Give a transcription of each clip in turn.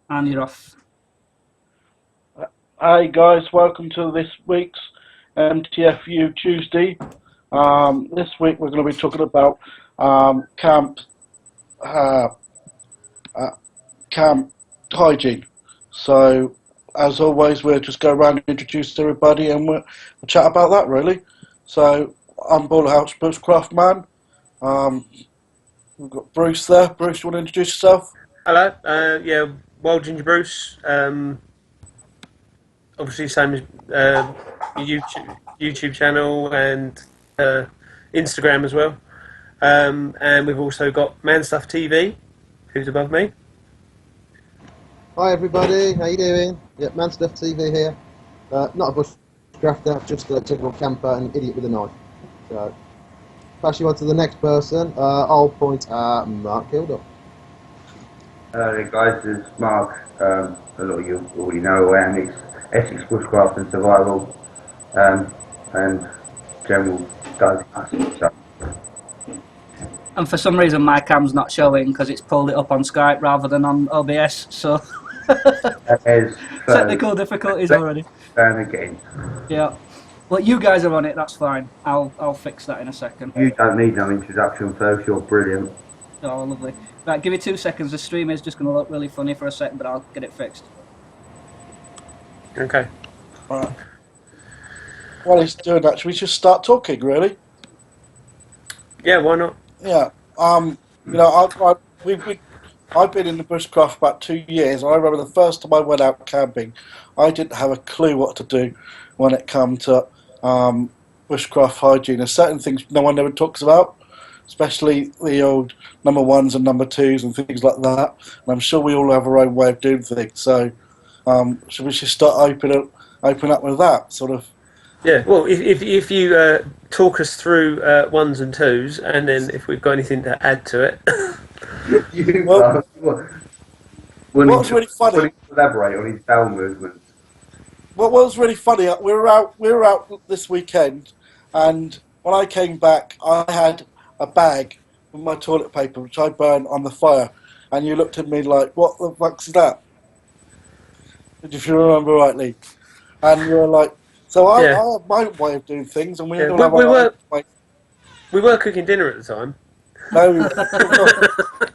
And you're off. Hi guys, welcome to this week's MTFU Tuesday. This week we're going to be talking about camp uh, uh, camp hygiene. So, as always, we'll just go around and introduce everybody, and we'll chat about that really. So, I'm House Bushcraft man. Um, we've got Bruce there. Bruce, you want to introduce yourself? Hello, yeah, Wild Ginger Bruce. Obviously, same as YouTube channel and uh, Instagram as well. And we've also got Man Stuff TV, who's above me. Hi everybody, how you doing? Yeah, Man Stuff TV here. Not a bushcrafter, just a typical camper and an idiot with a knife. So, pass you on to the next person. I'll point at Mark Kilduff. Hello there guys, this is Mark. A lot of you already know who I am. It's Essex Bushcraft and Survival, and general go nuts. And for some reason, my cam's not showing because it's pulled it up on Skype rather than on OBS. So There's technical difficulties already. again. Yeah. Well, you guys are on it. That's fine. I'll fix that in a second. You don't need no introduction first, you're brilliant. Oh, lovely. Right, give me 2 seconds. The stream is just going to look really funny for a second, but I'll get it fixed. Okay. Right. While he's doing that, should we just start talking? Really? Yeah, why not? Yeah. You know, I've been in the bushcraft about 2 years. I remember the first time I went out camping, I didn't have a clue what to do when it come to bushcraft hygiene. There's certain things no one ever talks about, especially the old number ones and number twos and things like that. And I'm sure we all have our own way of doing things. So, should we just start open up with that sort of? Yeah. Well, if you talk us through ones and twos, and then if we've got anything to add to it. You Well, what was really funny? wanting to elaborate on his bowel movements. What was really funny, we were out this weekend, and when I came back, I had a bag with my toilet paper, which I burned on the fire, and you looked at me like, "What the fuck's that?" If you remember rightly, and you were like, "So Yeah. I have my way of doing things, and we Yeah. all We, have we our own were way." we were cooking dinner at the time. No,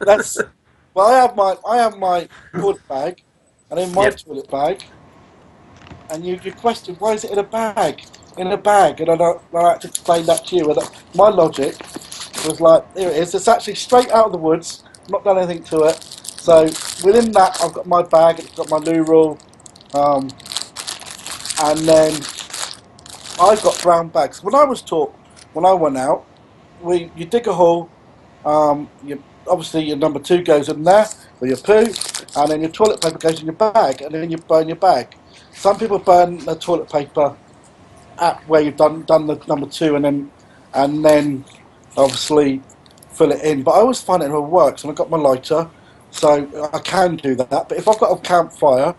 that's well, I have my toilet bag, and in my Yep. toilet bag. And you question why is it in a bag? In a bag, and I had to explain that to you. And my logic was like, here it is. It's actually straight out of the woods. Not done anything to it. So within that, I've got my bag. It's got my loo roll, um, and then I've got brown bags. When I was taught, when I went out, we you dig a hole. Obviously your number two goes in there with your poo, and then your toilet paper goes in your bag, and then you burn your bag. Some people burn the toilet paper at where you've done the number two, and then obviously fill it in. But I always find it never works, and I've got my lighter, so I can do that. But if I've got a campfire,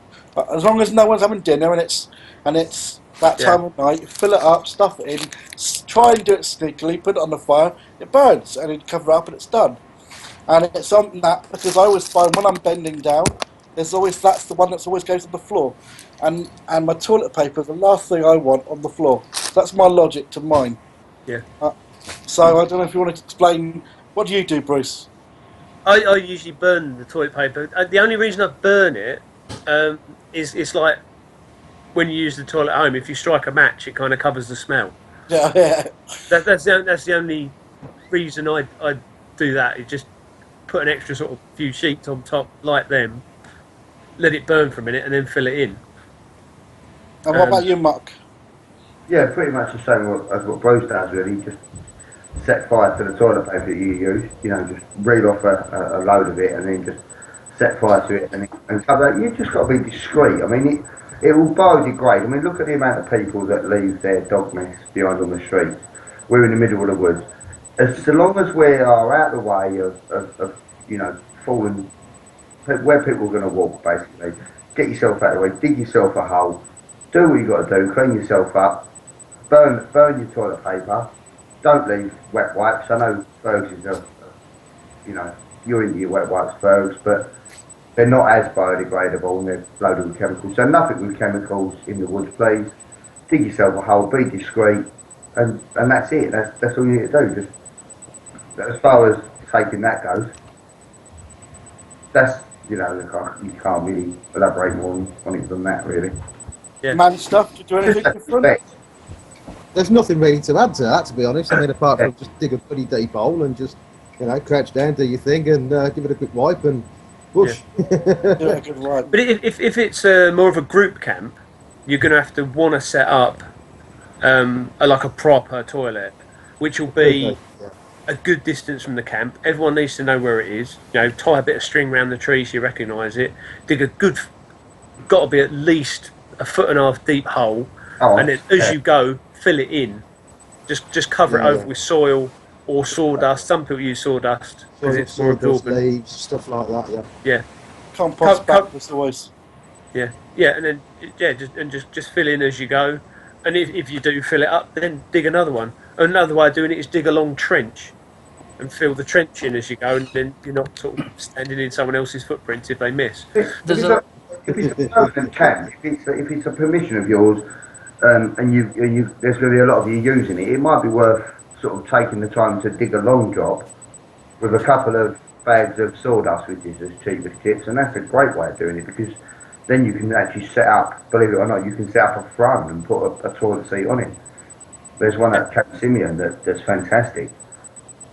as long as no one's having dinner and it's that Yeah. time of night, you fill it up, stuff it in, try and do it sneakily, put it on the fire, it burns, and then cover it up, and it's done. And it's something that because I always find when I'm bending down, there's always that's the one that's always goes on the floor, and my toilet paper is the last thing I want on the floor. So that's my logic to mine. Yeah. Uh, so I don't know if you want to explain what do you do, Bruce? I usually burn the toilet paper. The only reason I burn it is it's like when you use the toilet at home. If you strike a match, it kind of covers the smell. Yeah, yeah, That's the only reason I do that. Is just put an extra sort of few sheets on top, like them, let it burn for a minute, and then fill it in. and what about Um, you, Mark? Yeah, pretty much the same as what Bruce does really. Just set fire to the toilet paper that you use. You know, just reel off a load of it and then just set fire to it and cover that. You've just got to be discreet. I mean, it will biodegrade. I mean, look at the amount of people that leave their dog mess behind on the streets. We're in the middle of the woods. As so long as we are out of the way of you know, falling where people are going to walk, basically, get yourself out of the way, dig yourself a hole, do what you got to do, clean yourself up, burn your toilet paper. Don't leave wet wipes. I know Fergus is you know, you're into your wet wipes, Fergus, but they're not as biodegradable and they're loaded with chemicals. So nothing with chemicals in the woods, please. Dig yourself a hole, be discreet, and that's it. That's all you need to do. Just as far as taking that goes, that's you can't really elaborate more on it than that, really. Yeah. Man stuff, do you do anything Just different? respect. There's nothing really to add to that, to be honest. I mean, apart from just dig a pretty deep hole and just, crouch down, do your thing, and give it a quick wipe and whoosh. Do a good wipe. But if it's more of a group camp, you're going to have to want to set up like a proper toilet, which will be Yeah. a good distance from the camp. Everyone needs to know where it is. Tie a bit of string around the tree so you recognise it. Dig a good, got to be at least 1.5 foot deep hole, and then as you go, fill it in. Just cover it over with soil or sawdust. Some people use sawdust because it's more absorbent. Leaves, stuff like that. Yeah. Yeah. Compost backwards always. Yeah, and then just fill in as you go, and if you do fill it up, then dig another one. Another way of doing it is dig a long trench, and fill the trench in as you go, and then you're not sort of standing in someone else's footprints if they miss. If it's a permanent camp, if it's a permission of yours, and there's going to be a lot of you using it, it might be worth sort of taking the time to dig a long job with a couple of bags of sawdust, which is as cheap as chips, and that's a great way of doing it because then you can actually set up, believe it or not, you can set up a throne and put a toilet seat on it. There's one at Cape Simeon that's fantastic,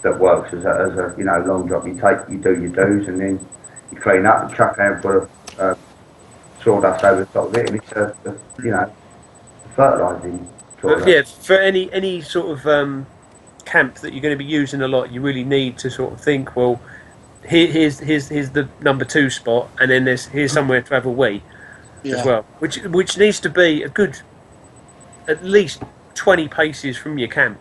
that works as a long job. You do your do's and then you clean up and chuck out for sawdust over the top of it, and it's a fertilising toilet. But yeah, for any sort of camp that you're going to be using a lot, you really need to sort of think, well, here's the number 2 spot, and then here's somewhere to have a wee as well, which needs to be a good at least 20 paces from your camp,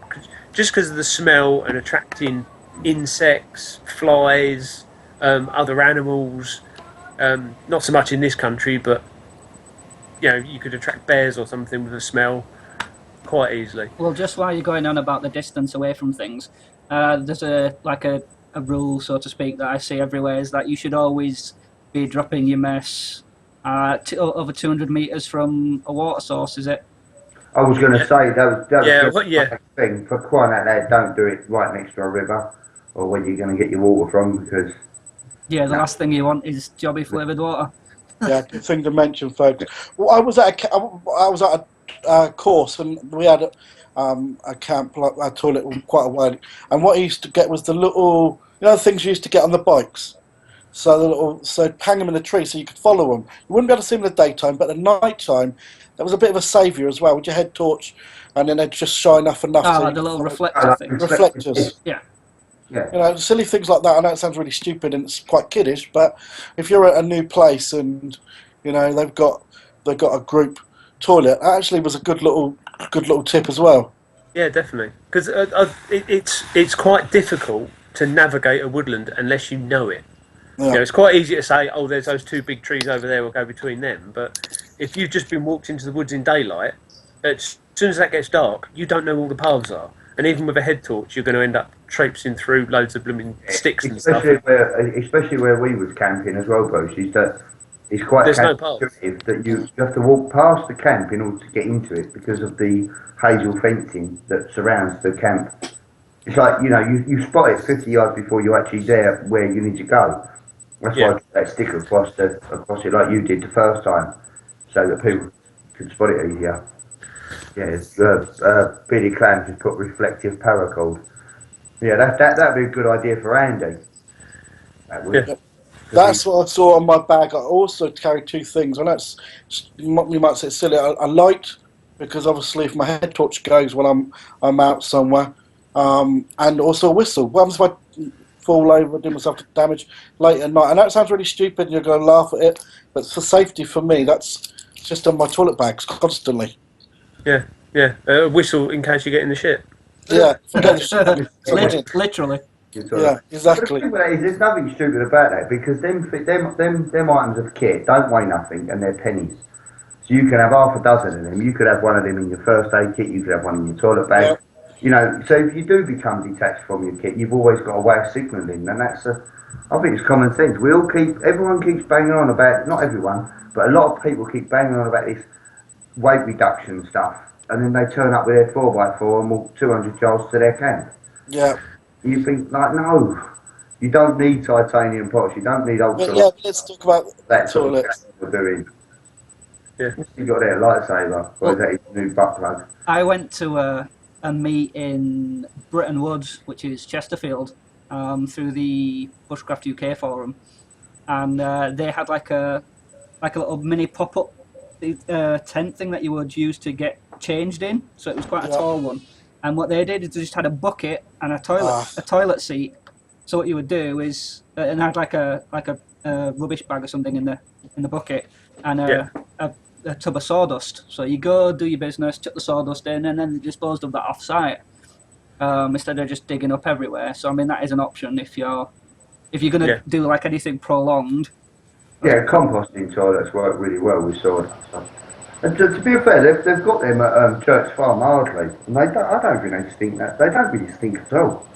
just because of the smell and attracting insects, flies, other animals. Not so much in this country, but you could attract bears or something with the smell quite easily. Well, just while you're going on about the distance away from things, there's a rule, so to speak, that I see everywhere, is that you should always be dropping your mess over 200 metres from a water source, is it? I was going to say that was Yeah. thing for crying out loud. Don't do it right next to a river or where you're going to get your water from, because the last thing you want is jobby flavoured water. Yeah, good thing to mention, folks. Well, I was at a course, and we had a camp, like a toilet, quite a while. And what I used to get was the little, the things you used to get on the bikes. So hang them in the tree so you could follow them. You wouldn't be able to see them in the daytime, but at night time, that was a bit of a saviour as well, with your head torch, and then they'd just shine off enough. Ah, the little reflector things. Reflectors. Yeah. Silly things like that. I know it sounds really stupid and it's quite kiddish, but if you're at a new place and they've got a group toilet, that actually was a good little tip as well. Yeah, definitely, because it's quite difficult to navigate a woodland unless you know it. Yeah. It's quite easy to say, oh, there's those 2 big trees over there, we'll go between them. But if you've just been walked into the woods in daylight, as soon as that gets dark, you don't know all the paths are. And even with a head torch, you're going to end up traipsing through loads of blooming sticks and stuff. Especially where we was camping as well, Bruce, is that it's quite counterintuitive that you have to walk past the camp in order to get into it because of the hazel fencing that surrounds the camp. It's like, you spot it 50 yards before you're actually there where you need to go. That's why I put that stick across it like you did the first time, so that people can spot it easier. Yeah, Billy Clam has put reflective paracord. Yeah, that'd be a good idea for Andy. That would. Yeah. That's what I saw on my bag. I also carried 2 things, and that's, you might say it's silly, a light, because obviously if my head torch goes when I'm out somewhere, and also a whistle. What happens if I fall over, do myself damage late at night? And that sounds really stupid, and you're going to laugh at it, but for safety for me, that's just on my toilet bags constantly. Yeah. A whistle in case you get in the shit. Yeah, forget the shit. Literally. Yeah, exactly. But the thing with that is, there's nothing stupid about that, because them items of kit don't weigh nothing and they're pennies. So you can have half a dozen of them. You could have one of them in your first aid kit. You could have one in your toilet bag. You know, so if you do become detached from your kit, you've always got a way of signalling, and I think it's common sense. Everyone keeps banging on about, not everyone, but a lot of people keep banging on about this weight reduction stuff, and then they turn up with their 4x4 and walk 200 yards to their camp. Yeah. You think, like, no, you don't need titanium pots, you don't need But ultra yeah, let's talk about that sort of toilets. stuff we're doing. Yeah. You got their lightsaber, or is that his new butt plug? I went to a meet in Britton Woods, which is Chesterfield, through the Bushcraft UK forum, and they had like a little mini pop up tent thing that you would use to get changed in. So it was quite a Yeah. tall one. And what they did is they just had a bucket and Ah. a toilet seat. So what you would do is and had like a rubbish bag or something in the bucket and Yeah. a tub of sawdust. So you go do your business, chuck the sawdust in, and then disposed of that off site instead of just digging up everywhere. So I mean that is an option if you're gonna Yeah. do like anything prolonged. Yeah, composting toilets work really well with sawdust stuff. And to be fair, they've got them at Church Farm, Ardley, and I don't think they stink that. They don't really stink at all.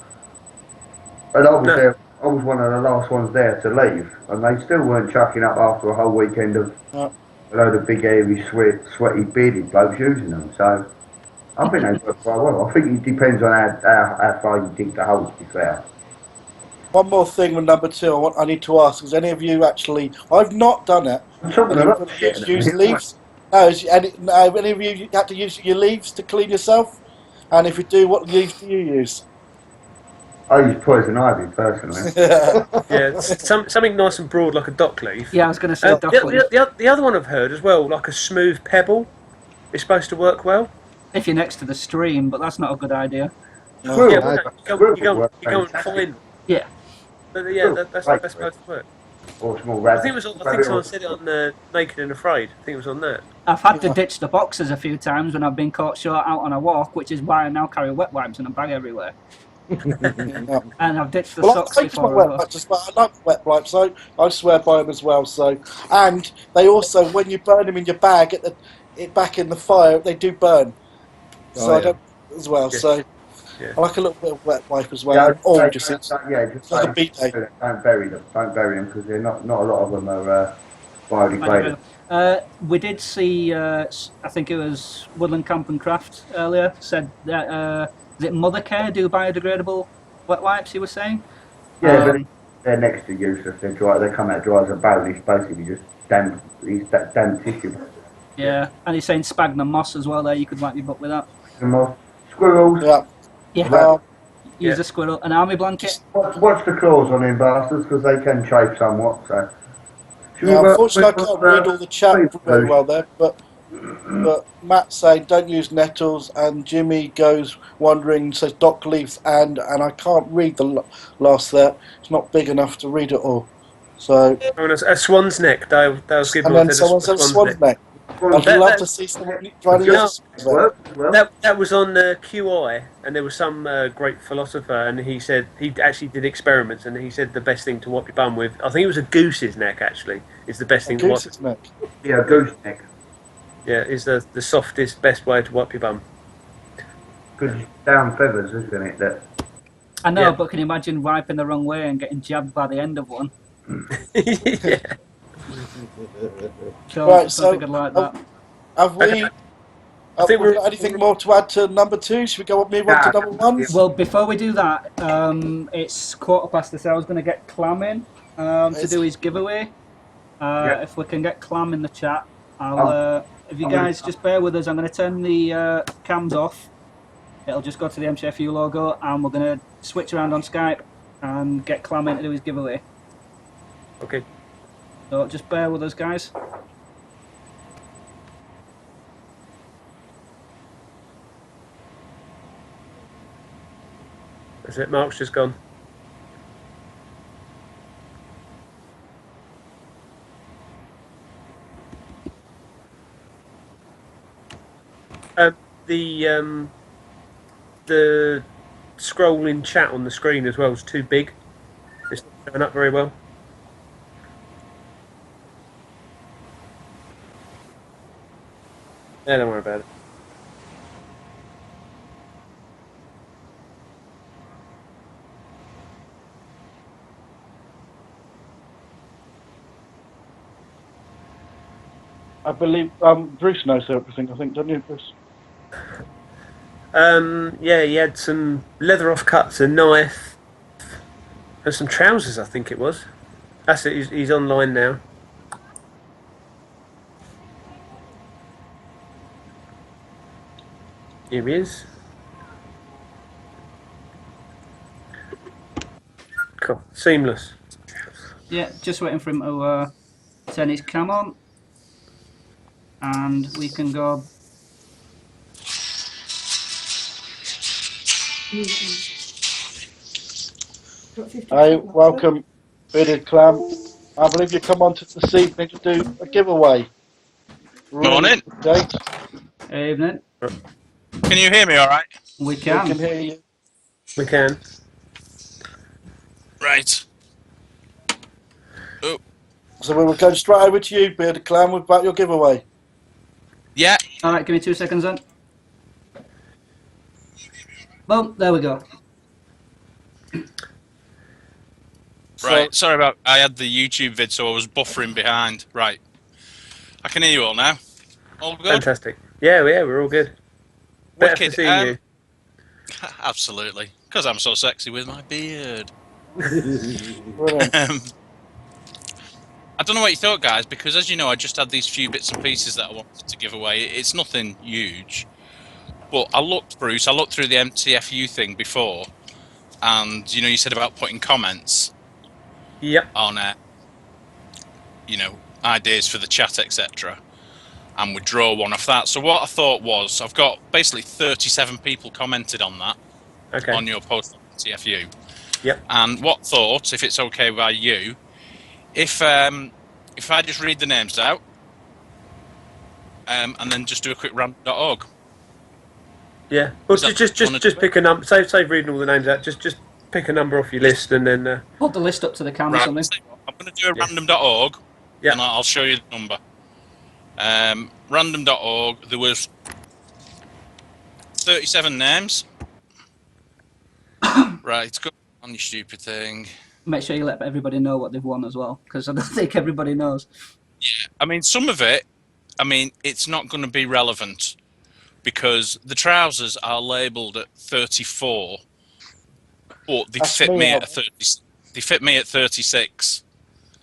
And I was No. there. I was one of the last ones there to leave, and they still weren't chucking up after a whole weekend of Yeah. a load of big, hairy, sweaty, bearded blokes using them. So I think they work quite well. I think it depends on how far you dig the hole. To be fair, One more thing with number two, I need to ask: has any of you actually? I've not done it. I'm talking a Any lot of of you shit. At the use minute. leaves? No, any of you had to use your leaves to clean yourself? And if you do, what leaves do you use? I use poison ivy personally. Yeah. Something nice and broad like a dock leaf. Yeah, I was going to say The, dock leaf. the other one I've heard as well, like a smooth pebble, is supposed to work well. If you're next to the stream, but that's not a good idea. Yeah, Squirrel, well, No, no, squirrel work you go and fantastic. find. Yeah. But yeah, Squirrel, that's great for it. supposed to work. Or small I think rabbit. it was. I think someone said it on Naked and Afraid. I think it was on that. I've had to Yeah. ditch the boxes a few times when I've been caught short out on a walk, which is why I now carry wet wipes in a bag everywhere. Yeah. And I've ditched the Well, socks I like my before as wet well. wipes as well. I like wet wipes, so I swear by them as well. So, and they also, when you burn them in your bag back in the fire, they do burn. So Oh, I yeah. don't as well. Yeah. So Yeah. I like a little bit of wet wipe as Yeah, well. And all just yeah, it's like a beat day. don't bury them. Don't bury them because they're not a lot of them are biodegradable. We did see, I think it was Woodland Camp and Craft earlier, said that, is it Mothercare do biodegradable wet wipes, you were saying? Yeah, but Um, they're next to useless. They're dry. They come out dry as a bone. It's basically just damp. It's that damp tissue. yeah, and he's saying sphagnum moss as well there, you could wipe your butt with that. And moss, squirrels. Yeah. Yeah, Um, use Yeah. a squirrel, an army blanket. Watch the claws on them bastards because they can chafe somewhat. So, should we yeah. work Unfortunately, I can't read all the chat very well there, but Matt's saying don't use nettles, and Jimmy goes wandering says dock leaves, and I can't read the last there. It's not big enough to read it all. So Oh, and a swan's neck. Dale and Gilmore then said someone a said swan's swan's neck. I'd That- love that- to see someone trying to You use know, a swan's neck. work as well. That was on QI, and there was some great philosopher, and he said he actually did experiments, and he said the best thing to wipe your bum with, I think it was a goose's neck actually, is the best A thing to wipe. goose's neck. Yeah, gooseneck. Yeah, is the softest, best way to wipe your bum. Because it's down feathers, isn't it? That I know, Yeah. but can you imagine wiping the wrong way and getting jabbed by the end of one? Yeah. So Right, it's so nothing like that. have we? Okay. Have think we we're- got anything more to add to number two? Should we go move on to number one? Well, before we do that, it's 7:15, so I was going to get Clam in to do his giveaway. Yeah. If we can get Clam in the chat, if you guys just bear with us, I'm going to turn the cams off. It'll just go to the MTFU logo, and we're going to switch around on Skype and get Clam in to do his giveaway. Okay. So just bear with us, guys. That's it. Mark's just gone. The scrolling chat on the screen as well is too big. It's not showing up very well. Yeah, don't worry about it. I believe Bruce knows everything. I think, don't you, Bruce? Yeah, he had some leather offcuts, a knife, and some trousers. I think it was. That's it. He's online now. Here he is. Cool. Seamless. Yeah, just waiting for him to turn his cam on. And we can go. Hey, welcome, Bearded Clam. I believe you come on to this evening to do a giveaway. Morning. Date. Evening. Can you hear me all right? We We can. can hear you. We can. Right. Oh, So we will go straight over to you, Bearded Clam, about your giveaway. yeah. All right, give me 2 seconds then. Boom, there we go. Right. Sorry about. I had the YouTube vid, so I was buffering behind. Right. I can hear you all now. All good. Fantastic. Yeah, we're all good. Better for Wicked. seeing you. Absolutely, because I'm so sexy with my beard. Brilliant. I don't know what you thought, guys, because as you know, I just had these few bits and pieces that I wanted to give away. It's nothing huge, but I looked through the MTFU thing before, and you said about putting comments Yep. on, ideas for the chat, etc. And we draw one off that. So what I thought was, I've got basically 37 people commented on that Okay. on your post on MTFU. Yep. And what thought, if it's okay by you, if I just read the names out, and then just do a quick random.org. Yeah. Well, Is that just what you wanna pick a number. Save reading all the names out. Just pick a number off your list and then. Hold the list up to the cam or Right. something. I'm going to do a Yeah. random.org, Yeah. and I'll show you the number. Random.org. There was 37 names. Right. Go on, you stupid thing. Make sure you let everybody know what they've won as well, because I don't think everybody knows. I mean, some of it, it's not going to be relevant because the trousers are labelled at 34, but they That's fit me me out. at 30. They fit me at 36.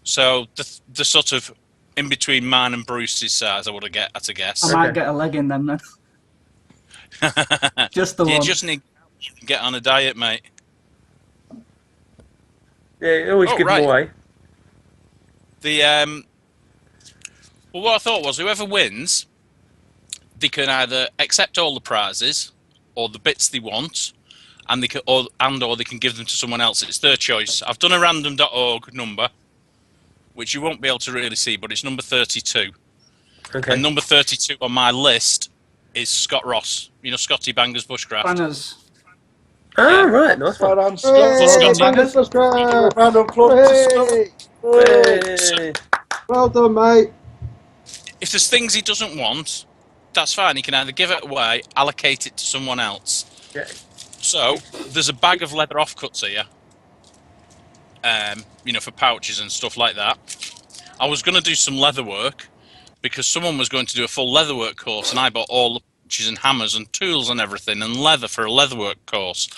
So the sort of in between mine and Bruce's size, I would have had to guess. I might get a leg in them then. Just the You one. just need to get on a diet, mate. Yeah. Always give them away. Well, what I thought was, whoever wins, they can either accept all the prizes or the bits they want, and they can, or they can give them to someone else. It's their choice. I've done a random.org number, which you won't be able to really see, but it's number 32. Okay. And number 32 on my list is Scott Ross. Scotty Banger's Bushcraft. Banners. Ah, right. Nice Well one. done, Scott. Hey, Well done, Bangers. Bangers. Round of applause to Scott. Hey! Hey. Well done, mate. If there's things he doesn't want, that's fine. He can either give it away, allocate it to someone else. Yeah. So there's a bag of leather offcuts here, for pouches and stuff like that. I was going to do some leather work because someone was going to do a full leatherwork course, and I bought all the pouches and hammers and tools and everything and leather for a leatherwork course.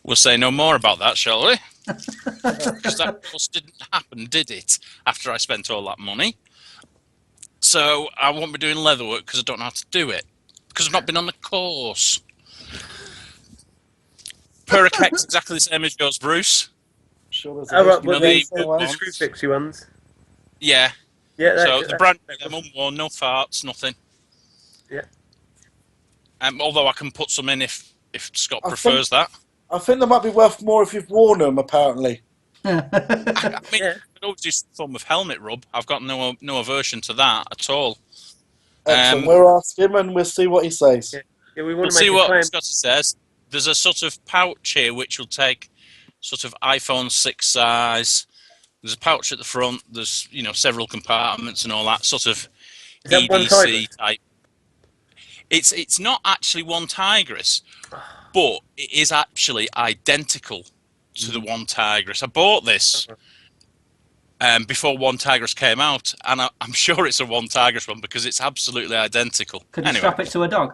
We'll say no more about that, shall we? Because that course didn't happen, did it? After I spent all that money. So I won't be doing leatherwork because I don't know how to do it. Because I've not been on the course. Peracec's exactly the same as yours, Bruce. Sure, there's Oh, right. You know Well, the the ones? screw fixie ones. Yeah. Yeah. So the brand them unworn, no farts, nothing. Yeah. Although I can put some in if Scott I prefers that. I think they might be worth more if you've worn them, apparently. I mean, Yeah. I could always do some form of helmet rub. I've got no aversion to that at all. Excellent. We'll ask him and we'll see what he says. Yeah. Yeah, we We'll want to see make a what claim. Scotty says. There's a sort of pouch here which will take sort of iPhone 6 size. There's a pouch at the front. There's several compartments and all that sort of Is that one EDC Tigris? type. It's not actually one Tigris, but it is actually identical to the one Tigris. I bought this before One Tigress came out, and I'm sure it's a One Tigress one because it's absolutely identical. Could you Anyway, strap it to a dog?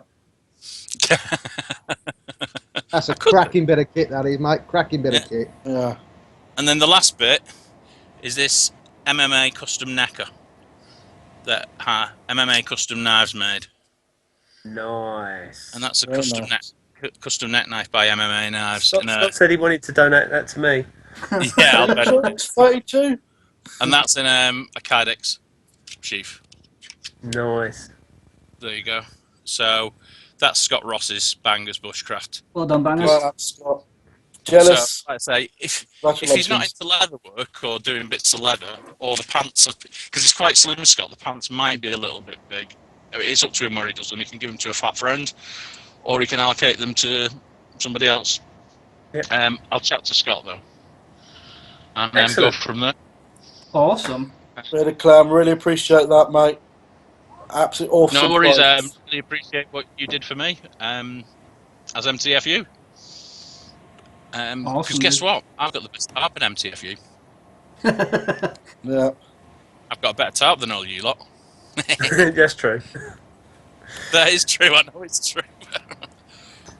That's a could do. cracking bit of kit, that is, mate. Cracking bit Yeah. of kit. Yeah. And then the last bit is this MMA custom necker that MMA custom knives made, Nice. and that's a Very custom nice. custom neck knife by MMA Knives. So- And, Scott said he wanted to donate that to me. yeah, I'll bet. 32? And that's in a Kydex sheath. Nice. There you go. So that's Scott Ross's Bangers Bushcraft. Well done, bangers. Well, that's Scott. Jealous. So, like I say, if he's not Congratulations. into leather work or doing bits of leather, or the pants, because it's quite slim, Scott, the pants might be a little bit big. I mean, it's up to him where he does them. He can give them to a fat friend, or he can allocate them to somebody else. Yeah. I'll chat to Scott though, and go Excellent. from there. Awesome. Really, Clam, really appreciate that, mate. Absolutely awesome. No worries. prize. Really appreciate what you did for me as MTFU. Because Awesome, guess dude. what? I've got the best tarp in MTFU. Yeah. I've got a better tarp than all you lot. That's true. That is true. I know it's true.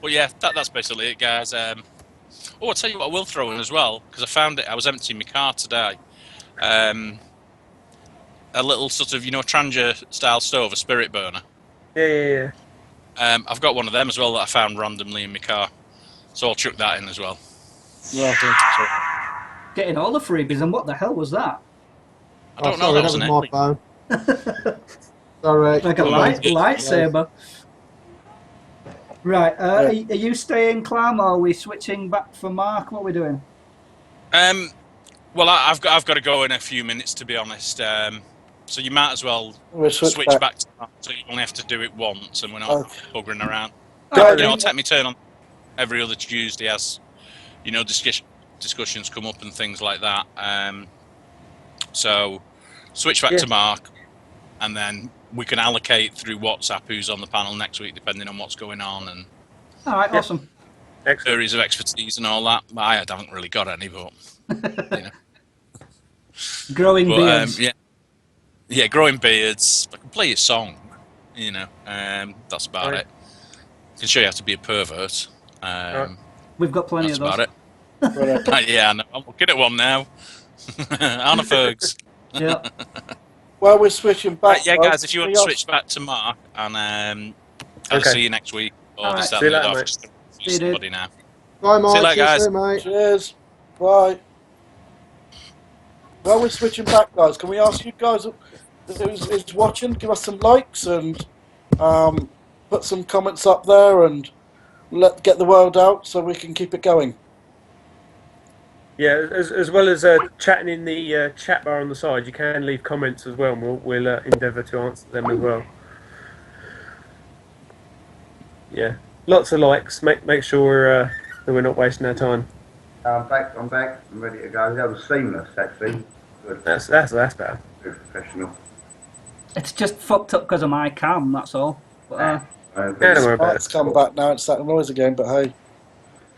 Well, yeah, that's basically it, guys. Oh, I'll tell you what I will throw in as well, because I found it. I was emptying my car today. A little sort of, Trangia style stove, a spirit burner. Yeah. I've got one of them as well that I found randomly in my car. So I'll chuck that in as well. Lovely. Getting all the freebies, and what the hell was that? I don't sorry, know, that was an my Emily. phone. Sorry. Like a Well, lightsaber. Right, are you staying, Clam, or are we switching back for Mark? What are we doing? Well, I've got to go in a few minutes, to be honest. So you might as well We'll switch back to that, so you only have to do it once, and we're not Okay. buggering around. Go I'll on. take my turn on every other Tuesday as discussions come up and things like that. So switch back to Mark, and then we can allocate through WhatsApp who's on the panel next week, depending on what's going on and All right, awesome. Excellent. areas of expertise and all that. I haven't really got any, but Growing beards. yeah, growing beards. I can play a song, that's about it. I can show you how to be a pervert. We've got plenty That's of those. about it. Brilliant. Yeah, I know. I'm looking at one now. Anna Fergs. Yeah. Well, we're switching back. Right, yeah, guys, if you want to we are- switch back to Mark, and I'll see you next week. Or Alright. this, that, See you and the later, other. mate. Just See you, dude. somebody now. Bye, Mike. See you later, guys. soon, mate. Cheers. Bye. Well, we're switching back, guys. Can we ask you guys who's watching, give us some likes and put some comments up there and get the word out so we can keep it going. Yeah, as well as chatting in the chat bar on the side, you can leave comments as well, and we'll endeavour to answer them as well. Yeah, lots of likes. Make sure that we're not wasting our time. I'm back. I'm ready to go. That was seamless, actually. Good. That's better. Very professional. It's just fucked up because of my cam, that's all. But, Yeah, don't worry about Let's it. come back now. It's that noise again, but hey.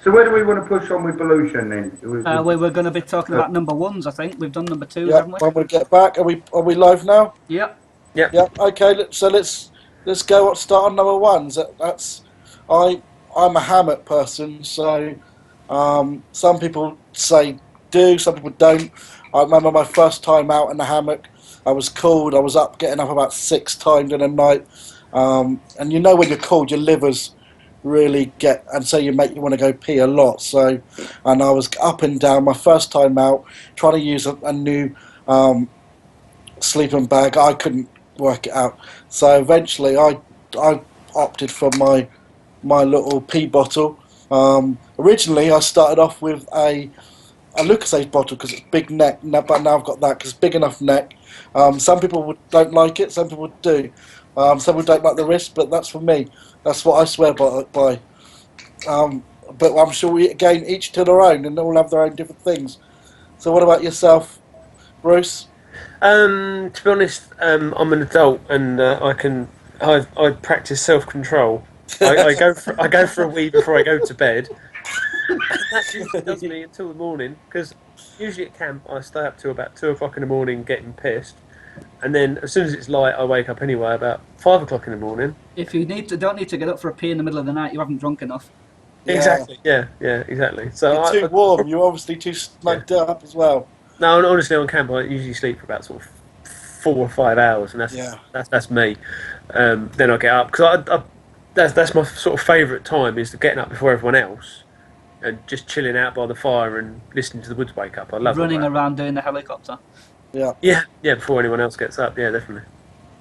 So where do we want to push on with Pollution then? we were going to be talking about number ones, I think. We've done number twos, Yeah, haven't we? when we get back, are we live now? Yep. Yeah. Okay. Let's go. Start on number ones. I'm a hammock person, so some people say do, some people don't. I remember my first time out in the hammock. I was cold. I was getting up about 6 times in a night. And when you're cold, your livers really get, and so you want to go pee a lot. So, and I was up and down my first time out, trying to use a new sleeping bag. I couldn't work it out. So eventually, I opted for my little pee bottle. Originally, I started off with a Lucasade bottle because it's big neck, but now I've got that because it's big enough neck. Some people don't like it, some people do. Some people don't like the wrist, but that's for me. That's what I swear by. But I'm sure each to their own, and they all have their own different things. So what about yourself, Bruce? To be honest, I'm an adult and I practice self-control. I go for a wee before I go to bed. And that usually does me until the morning because usually at camp I stay up till about 2 o'clock in the morning getting pissed, and then as soon as it's light I wake up anyway about 5 o'clock in the morning. If you don't need to get up for a pee in the middle of the night, you haven't drunk enough. Yeah. Exactly. Yeah. Exactly. So You're too warm. You're obviously too snugged up as well. No, honestly, on camp I usually sleep for about sort of 4 or 5 hours, and that's me. Then I get up because that's my sort of favourite time is getting up before everyone else and just chilling out by the fire and listening to the woods wake up. I love running all that. around doing the helicopter. Yeah. Yeah, before anyone else gets up. Yeah, definitely.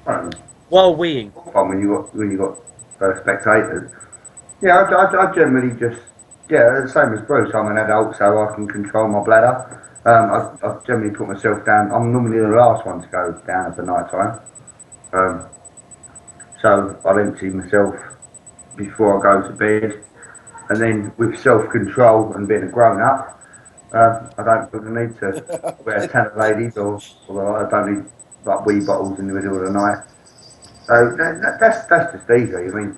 Um, While weeing. fun when you got spectators. Yeah, I generally just the same as Bruce. I'm an adult, so I can control my bladder. I generally put myself down. I'm normally the last one to go down at the night time. So I'll empty myself before I go to bed, and then with self-control and being a grown-up, I don't feel the need to wear tanner ladies or I don't need like wee bottles in the middle of the night. So that's just easy. I mean,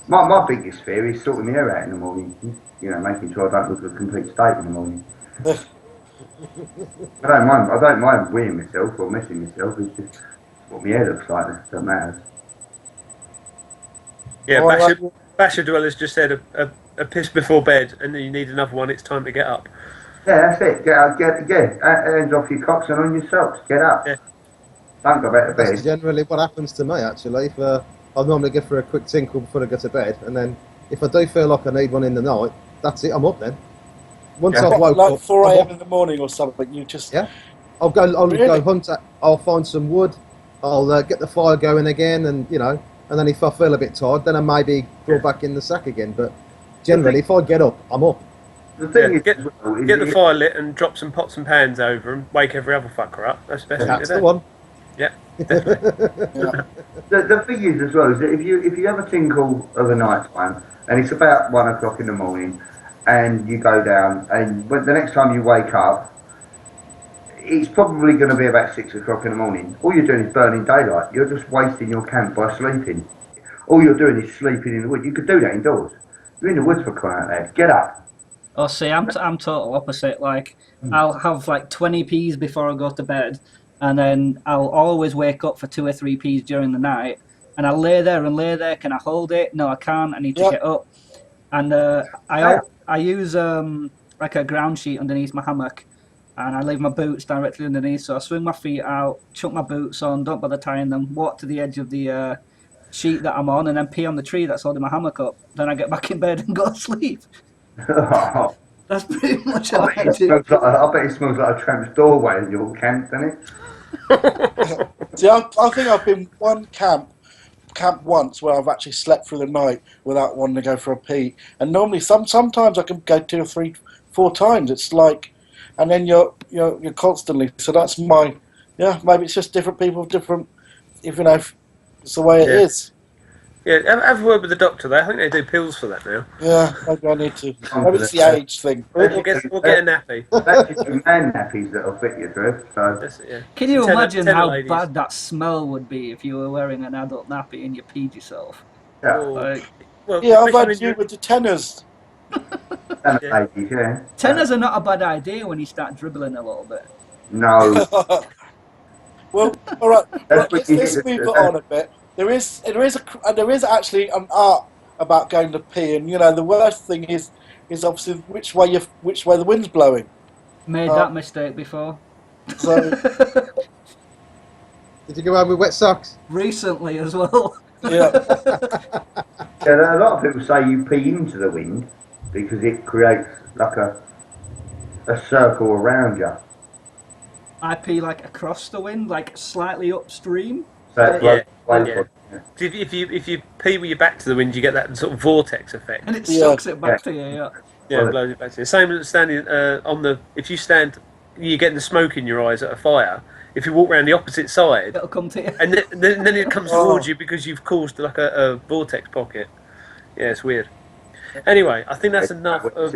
my biggest fear is sorting my hair out in the morning. You know, making sure I don't look a complete state in the morning. I don't mind weeing myself or messing myself. It's just what my hair looks like that matters. Yeah, Basher Dweller's just said a piss before bed, and then you need another one. It's time to get up. Yeah, that's it. Get hands off your cocks and on your socks. Get up. Yeah. Don't go back to That's bed. generally what happens to me, actually. I'll normally go for a quick tinkle before I go to bed, and then if I do feel like I need one in the night, that's it, I'm up then. Once Yeah. I've woke Like up... 4 I'm a.m. up. in the morning or something, you just... Yeah. I'll go Really? hunt, I'll find some wood, I'll get the fire going again, and, and then if I feel a bit tired, then I maybe crawl back in the sack again, but generally, if I get up, I'm up. The thing is, Get as well, is the fire lit and drop some pots and pans over and wake every other fucker up. That's the best thing That's to the do. one. Yeah, definitely. Yeah. the thing is as well is that if you have a tinkle of a night time and it's about 1 o'clock in the morning and you go down and when the next time you wake up it's probably going to be about 6 o'clock in the morning. All you're doing is burning daylight. You're just wasting your camp by sleeping. All you're doing is sleeping in the woods. You could do that indoors. You're in the woods for crying out loud. Get up. Oh, see, I'm total opposite. Like, I'll have like 20 P's before I go to bed, and then I'll always wake up for 2 or 3 P's during the night, and I'll lay there. Can I hold it? No, I can't. I need to get up. And I use like a ground sheet underneath my hammock, and I leave my boots directly underneath. So I swing my feet out, chuck my boots on, don't bother tying them, walk to the edge of the sheet that I'm on, and then pee on the tree that's holding my hammock up. Then I get back in bed and go to sleep. That's pretty much how I do. I bet it smells like a tramp's doorway in your camp, doesn't it? See, I think I've been one camp once where I've actually slept through the night without wanting to go for a pee. And normally, sometimes I can go 2 or 3, 4 times. It's like, and then you're constantly. So that's maybe it's just different people, different. If it's the way it is. Yeah, have a word with the doctor there. I think they do pills for that now. Yeah, maybe I need to. Maybe it's the age thing. We'll get a nappy. That's just man nappies that'll fit you through. So That's it, yeah. Can you imagine Tenor how ladies. bad that smell would be if you were wearing an adult nappy and you peed yourself? yeah, Like, Well, Yeah, I've especially had when you you're- with the tenors. and ladies, yeah. tenors are not a bad idea when you start dribbling a little bit. No, Well, all right. That's Let's what you get move to- it on a bit. There is actually an art about going to pee, and the worst thing is obviously which way the wind's blowing. Made that mistake before. So Did you go out with wet socks? Recently as well. yeah, yeah, a lot of people say you pee into the wind because it creates like a circle around you. I pee like across the wind, like slightly upstream. So it Yeah, blows away yeah. from you. If you pee with your back to the wind, you get that sort of vortex effect. And it Yeah. sucks it back to you, yeah. Yeah, it blows it back to you. Same as standing on the. If you stand, you're getting the smoke in your eyes at a fire. If you walk around the opposite side, It'll come to you. and then it comes towards you because you've caused like a vortex pocket. Yeah, it's weird. Anyway, I think that's enough of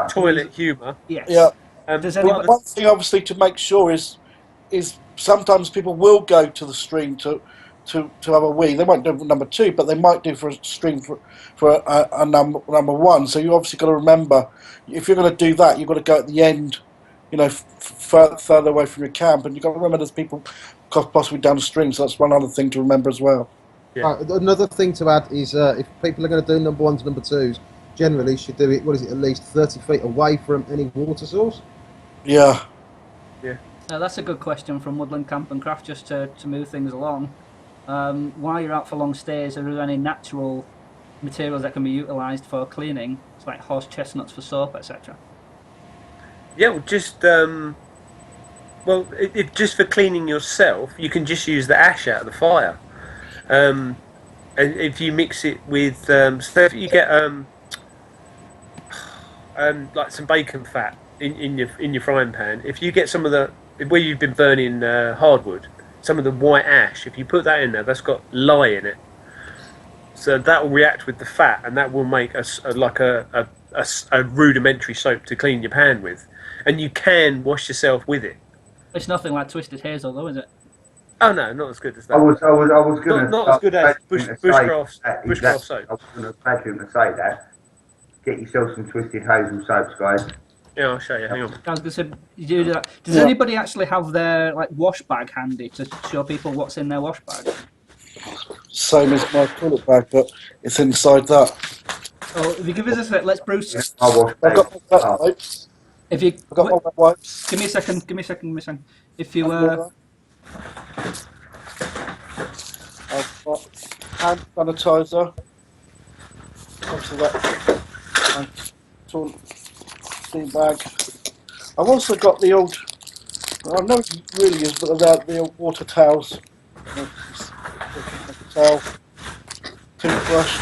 toilet humour. Yes. yeah. Does What anyone... other- One thing obviously to make sure is sometimes people will go to the stream to have a wee. They won't do number 2, but they might do for a stream for a number 1. So you obviously got to remember if you're going to do that, you've got to go at the end further away from your camp, and you've got to remember there's people possibly downstream, so that's one other thing to remember as well. Yeah. Another thing to add is if people are going to do number ones, number twos, generally should do it. What is it? At least 30 feet away from any water source. Yeah. That's a good question from Woodland Camp and Craft, just to move things along. While you're out for long stays, are there any natural materials that can be utilised for cleaning? It's like horse chestnuts for soap, etc. Yeah, well, just just for cleaning yourself, you can just use the ash out of the fire. And if you mix it with, so if you get like some bacon fat in your frying pan, if you get some of the where you've been burning hardwood, some of the white ash, if you put that in there, that's got lye in it. So that will react with the fat, and that will make a rudimentary soap to clean your pan with, and you can wash yourself with it. It's nothing like Twisted Hazel, though, is it? Oh no, not as good as that. I was going to not as good as Bushcraft soap. I was going to take him to say that. Get yourself some Twisted Hazel soaps, guys. Yeah, I'll show you. Hang on. I was going to say, you do that. Does anybody actually have their wash bag handy to show people what's in their wash bag? Same as my toilet bag, but it's inside that. Oh, if you give us a sec, let's Bruce. I wash I've got my wet wipes. If you I've got my wet wipes. give me a second. If you I've got hand sanitizer. Obviously that. And toilet bag. I've also got the old. I know it really is, but the old water towels. Towel. Toothbrush.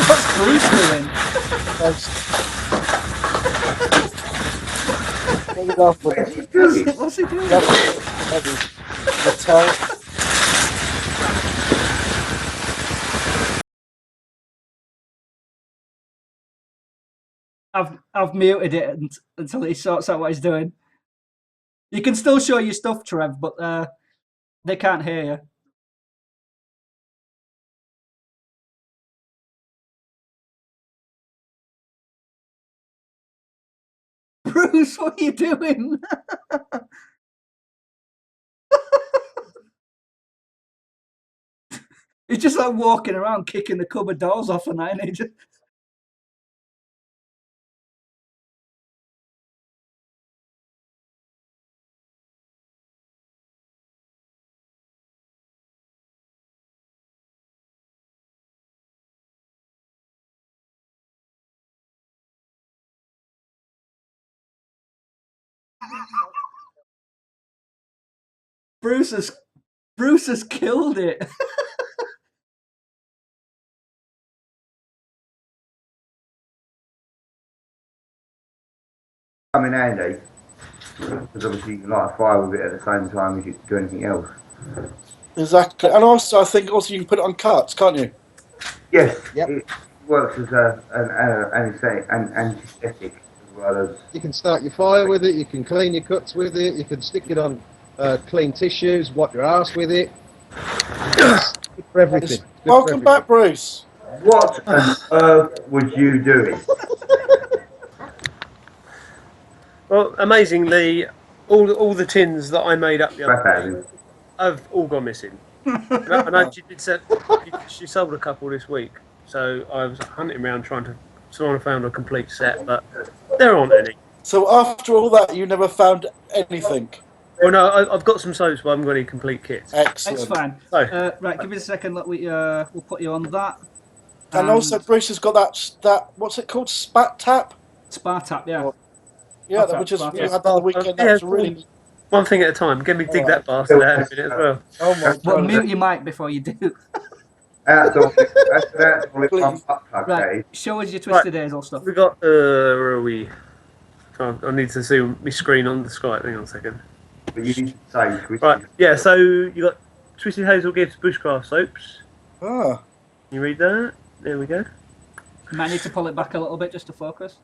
what's Bruce doing? What's he doing? The towel. I've muted it until he sorts out what he's doing. You can still show your stuff, Trev, but they can't hear you. Bruce, what are you doing? He's just like walking around kicking the cupboard doors off and that, and he just... Bruce has killed it. Come in handy, because obviously you can light a fire with it at the same time as you do anything else. Exactly, and also I think you can put it on cuts, can't you? Yes, Yep. it works as an anesthetic as well as. You can start your fire with it. You can clean your cuts with it. You can stick it on clean tissues. Wipe your arse with it. It's good for everything. Welcome back, Bruce. What on earth was you doing? Well, amazingly, all the tins that I made up the Crap other out of day him. have all gone missing. I know she did say she sold a couple this week, so I was hunting around trying to find a complete set, but there aren't any. So after all that, you never found anything. Well, no, I've got some soaps, but I haven't got any complete kits. Excellent. It's fine. So, Right, give me a second. Look, we'll put you on that. And also, Bruce has got that what's it called? Spat tap? Spartap, yeah. Yeah, that which is we had that on the weekend. That was really. one thing at a time. Get me dig that bastard out in a minute as well. Oh my But god. mute your mic before you do. That's all it Right, show us your Twisted Hazel stuff. We got where are we? I need to see my screen on the Skype. Hang on a second. But you need to say Twisted. Right, yeah. So you got Twisted Hazel gives Bushcraft soaps. Ah. You read that? There we go. You might need to pull it back a little bit just to focus.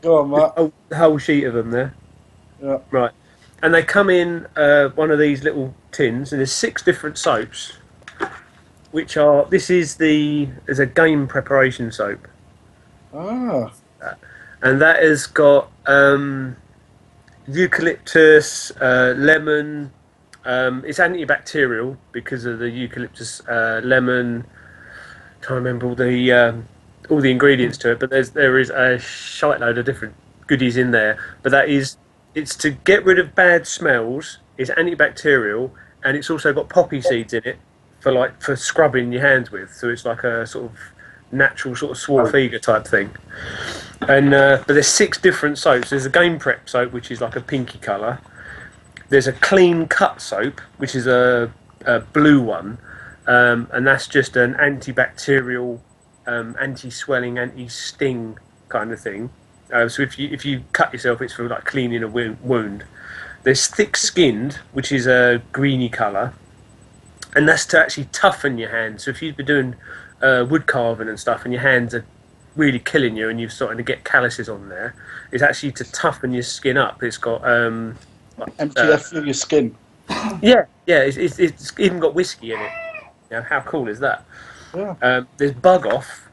Go on, Matt. The whole sheet of them there. Yeah. Right, and they come in one of these little tins, and there's 6 different soaps, which are there's a game preparation soap, Ah, And that has got eucalyptus, lemon. It's antibacterial because of the eucalyptus, lemon. Trying to remember all the ingredients to it, but there is a shitload of different goodies in there. But it's to get rid of bad smells. It's antibacterial, and it's also got poppy seeds in it for scrubbing your hands with. So it's like a sort of natural sort of swarfiga type thing. And but there's 6 different soaps. There's a game prep soap, which is like a pinky colour. There's a clean cut soap, which is a blue one, and that's just an antibacterial, anti-swelling, anti-sting kind of thing. So if you cut yourself, it's for like cleaning a wound. There's thick skinned, which is a greeny colour, and that's to actually toughen your hands. So if you've been doing wood carving and stuff, and your hands are really killing you, and you're starting to get calluses on there, it's actually to toughen your skin up. It's got MTFU your skin. yeah, it's even got whiskey in it. You know, how cool is that? Yeah. There's bug off,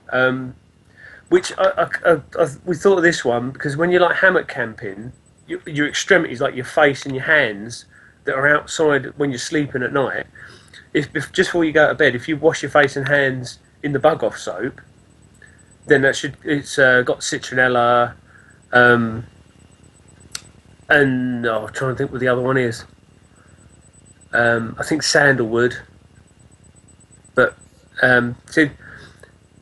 which we thought of this one because when you're like hammock camping, your extremities, like your face and your hands, that are outside when you're sleeping at night. If just before you go to bed, if you wash your face and hands in the bug off soap, then it's got citronella, and I'm trying to think what the other one is. I think sandalwood. But so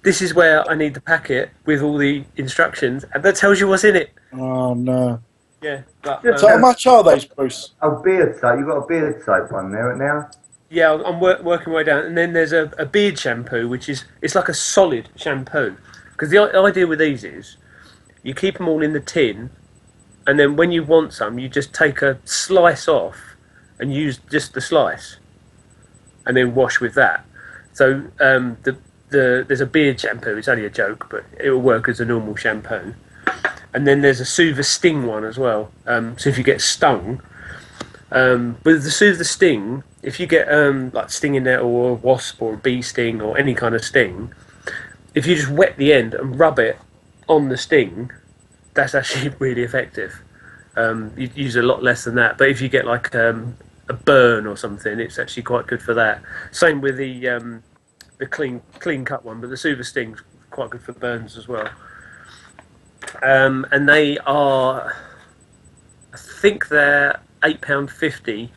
this is where I need the packet with all the instructions, and that tells you what's in it. Oh no. Yeah. But, So how much are those, Bruce? Oh, beard soap. You've got a beard soap one there now. yeah, I'm working my way down, and then there's a beard shampoo, which it's like a solid shampoo. Because the idea with these is you keep them all in the tin, and then when you want some, you just take a slice off and use just the slice, and then wash with that. So there's a beard shampoo. It's only a joke, but it will work as a normal shampoo. And then there's a Soothe the Sting one as well. So if you get stung, with the Soothe the Sting, if you get like stinging nettle or a wasp or a bee sting or any kind of sting, if you just wet the end and rub it on the sting, that's actually really effective. You use a lot less than that, but if you get like a burn or something, it's actually quite good for that. Same with the clean cut one, but the Soothe the Sting's quite good for burns as well. And they are, I think they're £8.50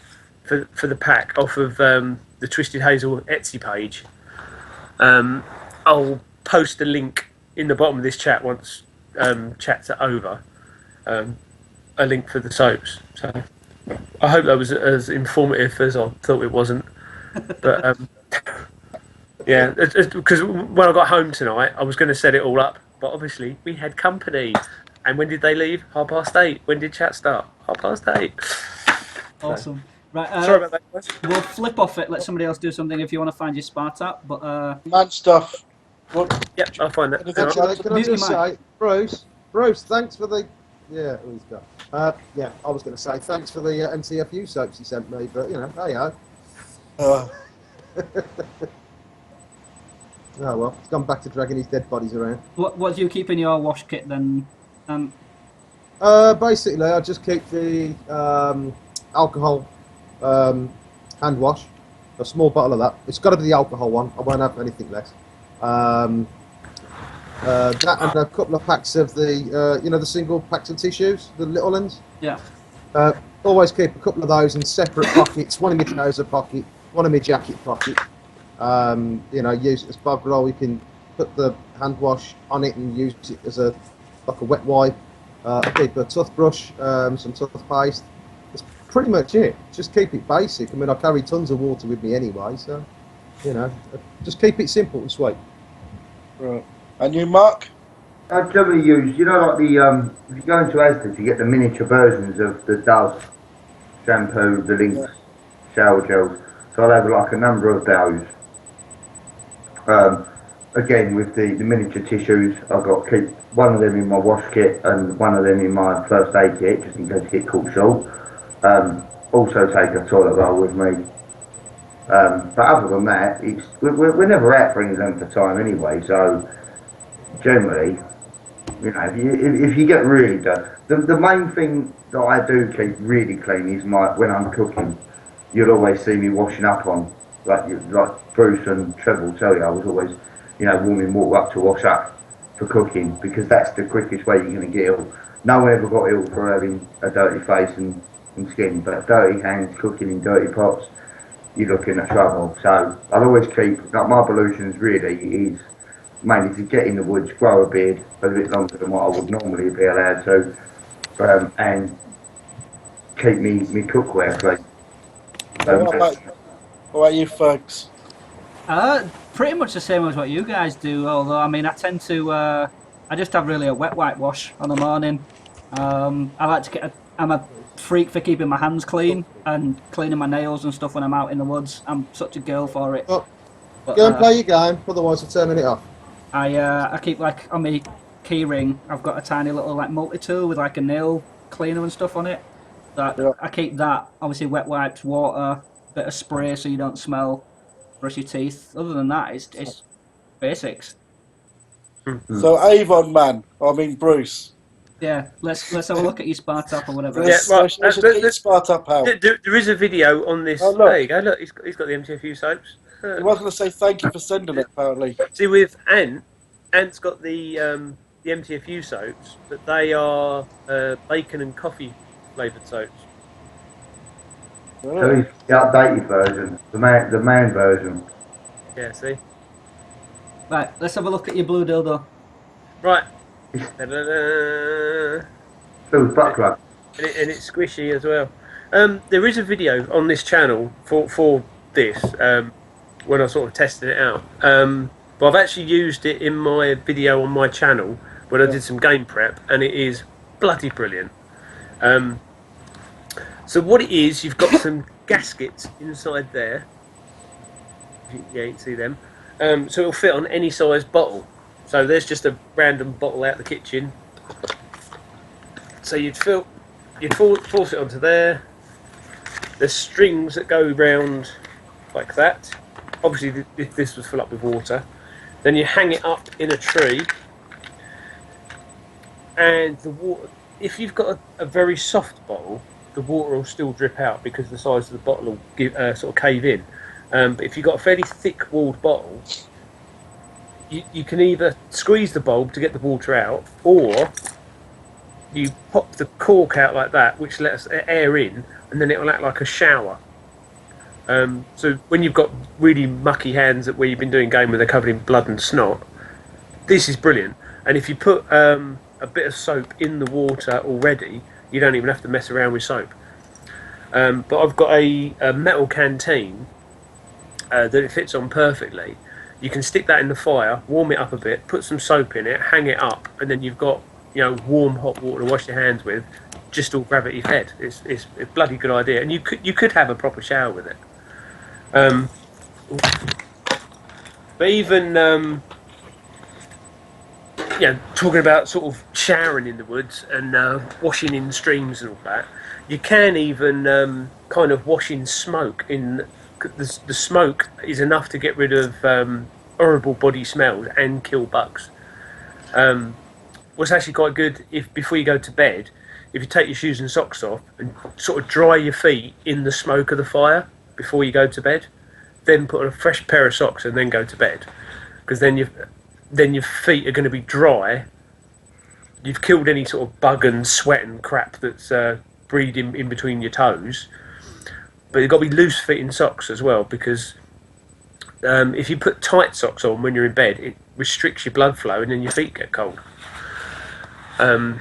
for the pack off of the Twisted Hazel Etsy page. I'll post a link in the bottom of this chat once chats are over. A link for the soaps. So I hope that was as informative as I thought it wasn't. But yeah, because when I got home tonight, I was going to set it all up, but obviously we had company. And when did they leave? 8:30. When did chat start? 8:30. Awesome. Right, Sorry about that, guys. we'll flip off it. Let somebody else do something if you want to find your smart app. But Man stuff. What? Yep, I'll find that. Anything All right. else? Can I Mute your just mic. say, Bruce, thanks for the. Yeah, oh, he's got. Yeah, I was going to say thanks for the MTFU soaps you sent me, but you know, hey ho. Uh, Oh well, he's gone back to dragging his dead bodies around. what do you keep in your wash kit then? Basically, I just keep the alcohol hand wash, a small bottle of that. It's got to be the alcohol one. I won't have anything less. That and a couple of packs of the, the single packs of tissues, the little ones. Yeah. Always keep a couple of those in separate pockets. One in my trouser pocket, one in my jacket pocket. Use it as bug roll. You can put the hand wash on it and use it as a wet wipe. I keep a toothbrush, some toothpaste. That's pretty much it. Just keep it basic. I mean, I carry tons of water with me anyway, so just keep it simple and sweet. right. And you, Mark? I generally use, like the if you go into Asda to get the miniature versions of the Dove shampoo, the Lynx shower gels. So I'll have like a number of those. Again, with the miniature tissues, I've got to keep one of them in my wash kit and one of them in my first aid kit, just in case I get caught short. Also take a toilet roll with me. But other than that, we're never out for any length of time anyway, so generally You know, if you get really dirty, the main thing that I do keep really clean is when I'm cooking. You'll always see me washing up on, like Bruce and Trevor will tell you, I was always, warming water up to wash up for cooking because that's the quickest way you're going to get ill. No one ever got ill for having a dirty face and skin, but dirty hands cooking in dirty pots, you're looking at trouble. So I'll always keep, like my solutions really is mainly to get in the woods, grow a beard a bit longer than what I would normally be allowed to, and keep me cookware clean. So what about you folks? Pretty much the same as what you guys do. Although I mean, I tend to I just have really a wet whitewash on the morning. I like to I'm a freak for keeping my hands clean and cleaning my nails and stuff when I'm out in the woods. I'm such a girl for it. Oh, But, go and play your game, otherwise I'm turning it off. I keep like on my key ring. I've got a tiny little like multi tool with like a nail cleaner and stuff on it. Yeah. I keep that obviously wet wipes, water, bit of spray so you don't smell. Brush your teeth. Other than that, it's basics. So Avon man, I mean Bruce. Yeah, let's have a look at your Spar Top or whatever. Yeah, right. Let's get your Spart up out. There is a video on this. Oh, look. There you go. Look, he's got the MTFU soaps. I was going to say thank you for sending it. Apparently, See, with Ant's got the MTFU soaps, but they are bacon and coffee flavoured soaps. So it's the updated version, the man version. Yeah, see. Right, let's have a look at your blue dildo. Right. Da-da-da. Feels butt plug. And it's squishy as well. There is a video on this channel for this when I sort of tested it out. But I've actually used it in my video on my channel when I did some game prep, and it is bloody brilliant. So what it is, you've got some gaskets inside there. Yeah, you can see them. So it'll fit on any size bottle. So there's just a random bottle out the kitchen. So you'd force it onto there. There's strings that go round like that. Obviously this was full up with water. Then you hang it up in a tree. And the water, if you've got a very soft bottle, the water will still drip out because the size of the bottle will sort of cave in. But if you've got a fairly thick-walled bottle, you can either squeeze the bulb to get the water out, or you pop the cork out like that, which lets air in, and then it will act like a shower. So when you've got really mucky hands where you've been doing game where they're covered in blood and snot, this is brilliant. And if you put a bit of soap in the water already, you don't even have to mess around with soap. But I've got a metal canteen that it fits on perfectly. You can stick that in the fire, warm it up a bit, put some soap in it, hang it up, and then you've got warm hot water to wash your hands with, just all gravity fed. It's a bloody good idea, and you could have a proper shower with it. But even talking about sort of showering in the woods and washing in streams and all that, you can even kind of wash in smoke. The smoke is enough to get rid of horrible body smells and kill bugs. What's actually quite good, if before you go to bed, if you take your shoes and socks off and sort of dry your feet in the smoke of the fire before you go to bed, then put on a fresh pair of socks and then go to bed, because then your feet are going to be dry. You've killed any sort of bug and sweat and crap that's breeding in between your toes. But you've got to be loose fitting socks as well, because if you put tight socks on when you're in bed, it restricts your blood flow and then your feet get cold. So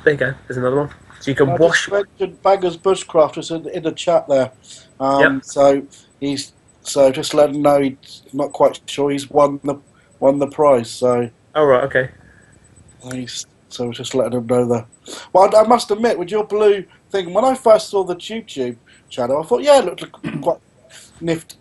there you go, there's another one. So you can wash. I just mentioned Bangers Bushcraft was in the chat there. Yep. So just let him know he's not quite sure he's won the prize. So Oh right, okay. so just letting him know that. Well, I must admit, with your blue thing, when I first saw the YouTube channel, I thought, yeah, it looked quite nifty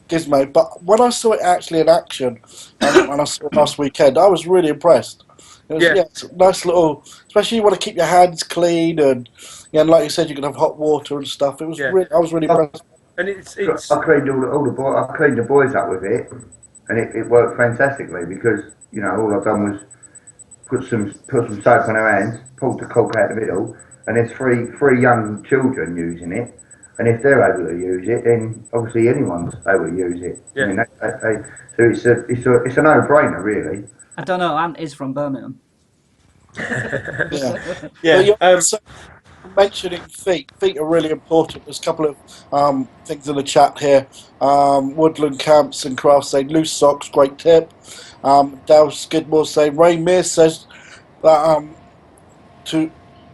gizmo. But when I saw it actually in action, and I saw it last weekend, I was really impressed. It was, it's a nice little, especially you want to keep your hands clean, and like you said, you can have hot water and stuff. It was I was really impressed. And it's I cleaned I cleaned the boys up with it, and it worked fantastically because all I've done was put some soap on her hands, pulled the cork out the middle, and there's three young children using it. And if they're able to use it, then obviously anyone's able to use it. Yeah. I mean, so it's a no-brainer, really. I don't know. Ant is from Birmingham. Yeah. Yeah. But you're also mentioning feet. Feet are really important. There's a couple of things in the chat here. Woodland Camps and Crafts saying loose socks, great tip. Dale Skidmore saying Ray Mears says that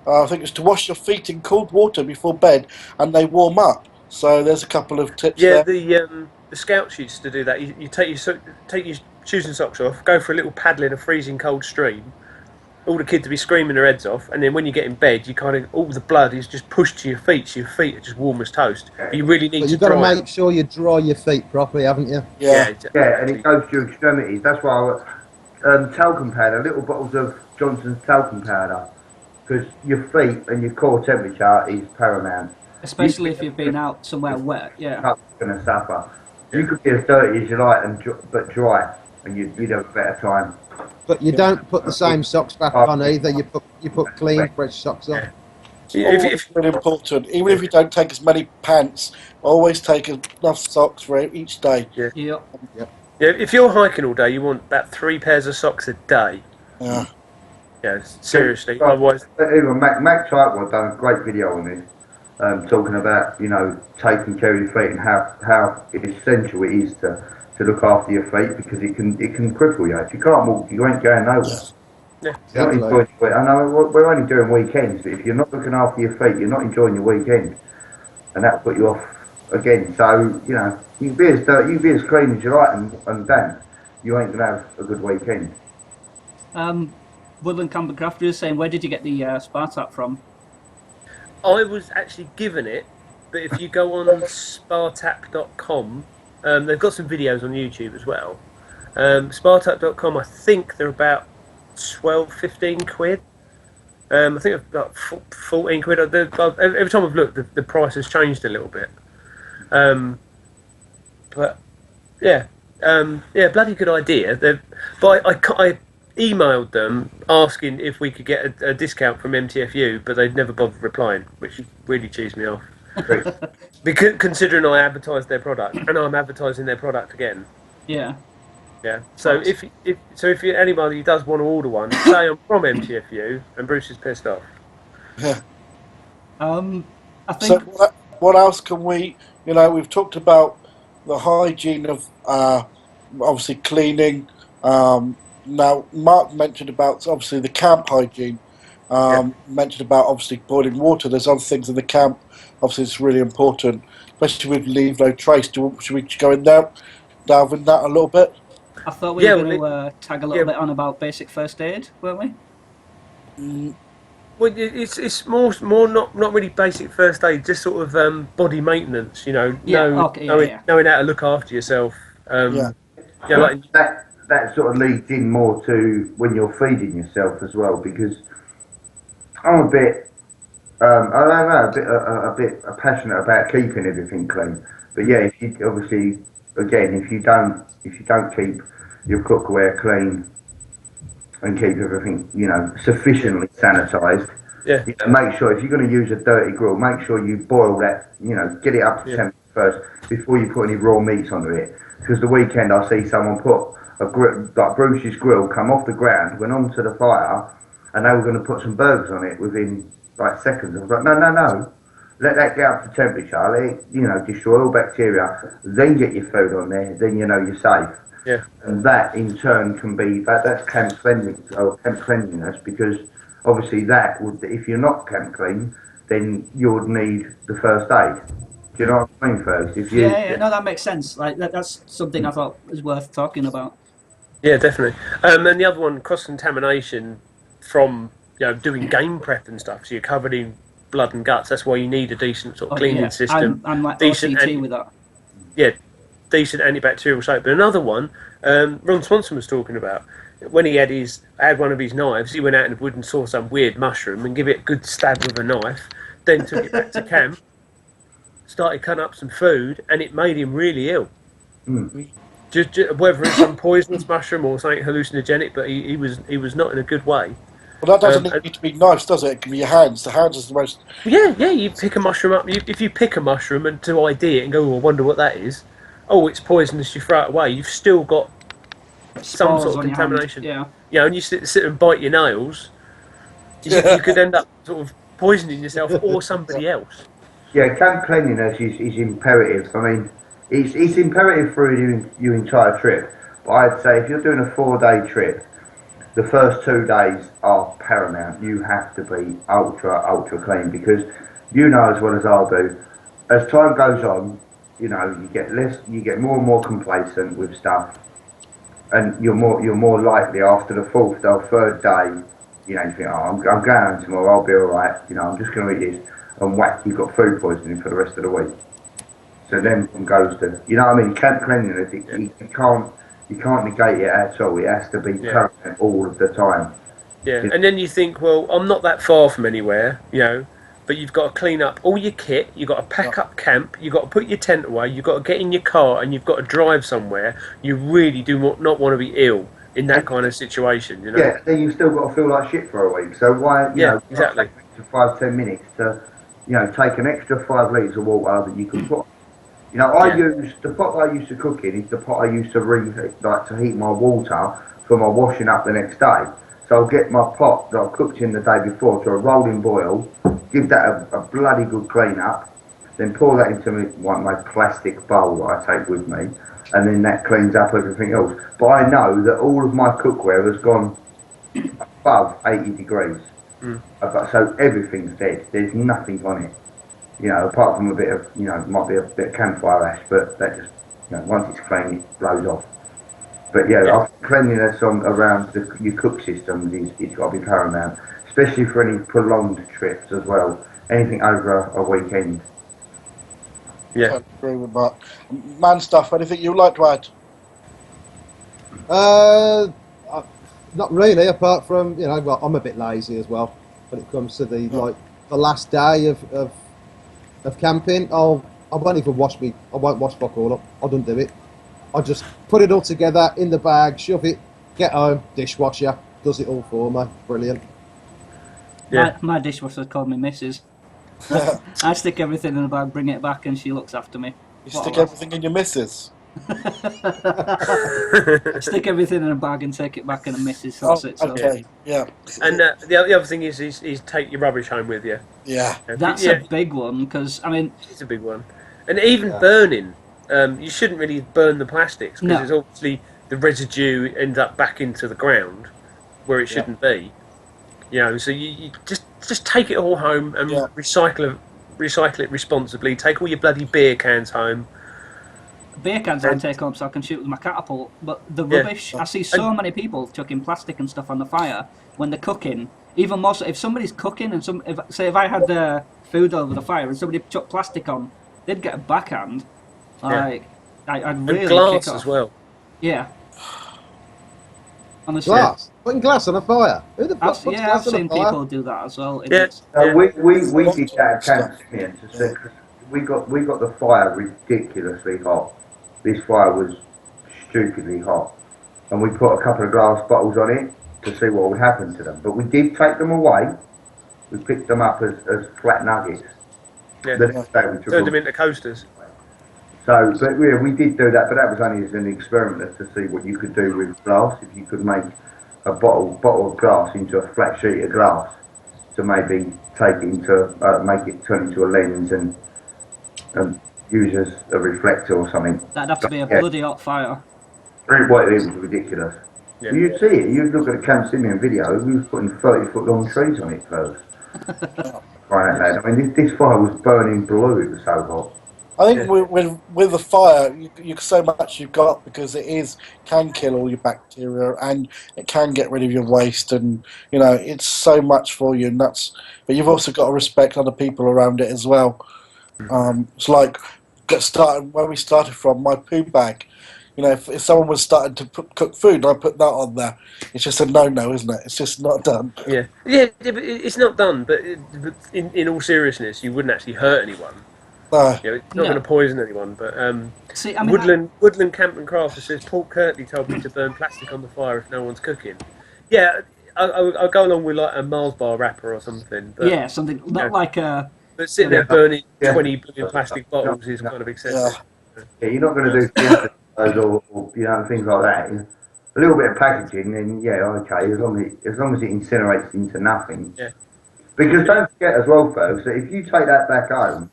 I think it's to wash your feet in cold water before bed and they warm up. So there's a couple of tips Yeah, there. the scouts used to do that. You take your shoes and socks off, go for a little paddle in a freezing cold stream. All the kids would be screaming their heads off, and then when you get in bed, you kind of all the blood is just pushed to your feet, so your feet are just warm as toast. But you really need But to you've got to dry make sure you dry your feet properly, haven't you? Yeah. Yeah, and it goes to your extremities. That's why talcum powder, little bottles of Johnson's talcum powder, because your feet and your core temperature is paramount. Especially if you've been out somewhere wet. Yeah. You're going to suffer. You could be as dirty as you like, but dry, and you'd have a better time. But you don't put the same socks back on either. You put clean, fresh socks on. It's really important. Even if you don't take as many pants, always take enough socks for each day. Yeah. Yep. Yeah, if you're hiking all day, you want about 3 pairs of socks a day. Yeah. Yeah, seriously. Otherwise, Even Mac Tightwad done a great video on this, talking about taking care of your feet and how essential it is to look after your feet, because it can cripple you. If you can't walk, you ain't going nowhere. yeah. You're not enjoying your week. I know we're only doing weekends, but if you're not looking after your feet, you're not enjoying your weekend, and that'll put you off again. So you can be as dirty, you can be as clean as you like and damp, you ain't gonna have a good weekend. Woodland Camp and Crafter is saying, where did you get the Spartak from? I was actually given it, but if you go on spartak.com, they've got some videos on YouTube as well. Spartak.com, I think they're about 12, 15 quid. I think it's about 14 quid. Every time I've looked, the price has changed a little bit. But yeah, bloody good idea. But I emailed them asking if we could get a discount from MTFU, but they'd never bothered replying, which really cheesed me off. Because considering I advertised their product and I'm advertising their product again. Yeah. Yeah. So if anybody does want to order one, say I'm from MTFU and Bruce is pissed off. Yeah. I think. So what else can we? We've talked about the hygiene of obviously cleaning. Now Mark mentioned about obviously the camp hygiene. Mentioned about obviously boiling water. There's other things in the camp. Obviously, it's really important, especially with leave no trace. Should we go in there, delve in that a little bit? I thought we were going to tag a little bit on about basic first aid, weren't we? Well, it's more not really basic first aid, just sort of body maintenance. Knowing how to look after yourself. That sort of leads in more to when you're feeding yourself as well, because I'm a bit, a bit passionate about keeping everything clean. But yeah, if you don't keep your cookware clean and keep everything, sufficiently sanitised. Yeah. Make sure if you're going to use a dirty grill, make sure you boil that. Get it up to temperature first before you put any raw meats onto it. Because the weekend I see someone put a grill, like Bruce's grill, come off the ground, went onto the fire, and they were going to put some burgers on it within like seconds. I was like, no. Let that get up to temperature, let it, destroy all bacteria, then get your food on there, then you're safe. Yeah. And that in turn can be, that's camp cleanliness, because obviously that would, if you're not camp clean, then you would need the first aid. Do you know what I mean, first? No, that makes sense. Like that's something I thought was worth talking about. Yeah, definitely. And the other one, cross-contamination from doing game prep and stuff. So you're covered in blood and guts. That's why you need a decent sort of cleaning system. I'm like decent OCT with that. Yeah, decent antibacterial soap. But another one, Ron Swanson was talking about, when he had one of his knives, he went out in the wood and saw some weird mushroom and give it a good stab with a knife, then took it back to camp, started cutting up some food, and it made him really ill. whether it's some poisonous mushroom or something hallucinogenic, but he was not in a good way. Well, that doesn't And- need to be knives, does it? It can be your hands. The hands is the most. Yeah. You pick a mushroom up. If you pick a mushroom and to ID it and go, "Oh, I wonder what that is." Oh, it's poisonous. You throw it away. You've still got some Spores sort of on your hand. contamination. Yeah. You know, and you sit and bite your nails. You could end up sort of poisoning yourself or somebody else. Yeah, camp cleanliness is imperative. I mean, it's imperative through your entire trip. But I'd say if you're doing a 4-day trip, the first 2 days are paramount. You have to be ultra clean because you know as well as I'll do. As time goes on, you know you get more and more complacent with stuff, and you're more likely after the fourth or third day. You know, you think, oh, I'm going home tomorrow. I'll be all right. You know, I'm just going to eat this, and whack, you've got food poisoning for the rest of the week. So then one goes to, you know what I mean, camp cleanliness, you can't negate it at all. It has to be paramount all of the time. Yeah, and then you think, well, I'm not that far from anywhere, you know, but you've got to clean up all your kit, you've got to pack up camp, you've got to put your tent away, you've got to get in your car, and you've got to drive somewhere. You really do not want to be ill in that kind of situation, you know. Yeah, then you've still got to feel like shit for a week. So why, you know, exactly. take to 5-10 minutes to, you know, take an extra 5 litres of water that you can put. You know, I use the pot I used to cook in is the pot I used to reheat, like to heat my water for my washing up the next day. So I'll get my pot that I cooked in the day before to a rolling boil, give that a bloody good clean up, then pour that into my plastic bowl that I take with me, and then that cleans up everything else. But I know that all of my cookware has gone above 80 degrees. So everything's dead. There's nothing on it. You know, apart from a bit of, you know, might be a bit of campfire ash, but that just, you know, once it's clean, it blows off. But I think cleanliness around your cook systems is got to be paramount, especially for any prolonged trips as well. Anything over a weekend. I agree with that. Man stuff, anything you'd like to add? Not really, apart from, you know, well, I'm a bit lazy as well when it comes to the last day of camping. I won't even wash I won't wash fuck all up. I don't do it. I just put it all together in the bag, shove it, get home, dishwasher, does it all for me. Brilliant. Yeah. My dishwasher called me Mrs. I stick everything in a bag, bring it back, and she looks after me. You stick everything in your missus. Stick everything in a bag and take it back, and a Mrs. sorts it. So. Okay, yeah. And the other thing is take your rubbish home with you. Yeah. That's a big one, because, I mean... It's a big one. And even burning. You shouldn't really burn the plastics, because there's obviously the residue ends up back into the ground where it shouldn't be. You know, so you just take it all home and recycle it responsibly. Take all your bloody beer cans home. Beer cans I take home so I can shoot with my catapult, but the rubbish, I see so many people chucking plastic and stuff on the fire when they're cooking. Even more so, if somebody's cooking and if I had the food over the fire and somebody chucked plastic on, they'd get a backhand. Like, I'd really and glass kick off. as well. Yeah. Honestly. Glass? Putting glass on a fire? Who the fuck puts I've glass on a seen fire? people do that as well. We did that at camp, because we got the fire ridiculously hot. This fire was stupidly hot, and we put a couple of glass bottles on it to see what would happen to them. But we did take them away. We picked them up as flat nuggets. Yeah. The next day we took Turned them into coasters. So, but yeah, we did do that, but that was only as an experiment to see what you could do with glass. If you could make a bottle of glass into a flat sheet of glass, to maybe take it into make it turn into a lens and use as a reflector or something. That'd have to be a bloody hot fire. It was ridiculous. Yeah. You'd see it. You'd look at a Camp Simeon video. We was putting 30-foot long trees on it first. Right, lad. I mean, this fire was burning blue. It was so hot. I think with the fire, you so much you've got, because can kill all your bacteria and it can get rid of your waste, and you know it's so much for you. And but you've also got to respect other people around it as well. It's like where we started from. My poo bag. You know, if someone was starting to cook food, and I put that on there, it's just a no-no, isn't it? It's just not done. Yeah, but it's not done. But in all seriousness, you wouldn't actually hurt anyone. No. You know, it's not No. going to poison anyone. But See, I mean, Woodland Camp and Crafter says Paul Kirtley told me to burn plastic on the fire if no one's cooking. Yeah, I'll go along with like a Mars bar wrapper or something. But yeah, something you not know, like a. but sitting You there know, burning Yeah. 20 billion plastic No, bottles is no. kind of Yeah. excessive. Yeah, you're not going to do filter or you know things like that. A little bit of packaging, then yeah, okay. As long as it incinerates into nothing. Yeah. Because don't forget as well, folks, that if you take that back home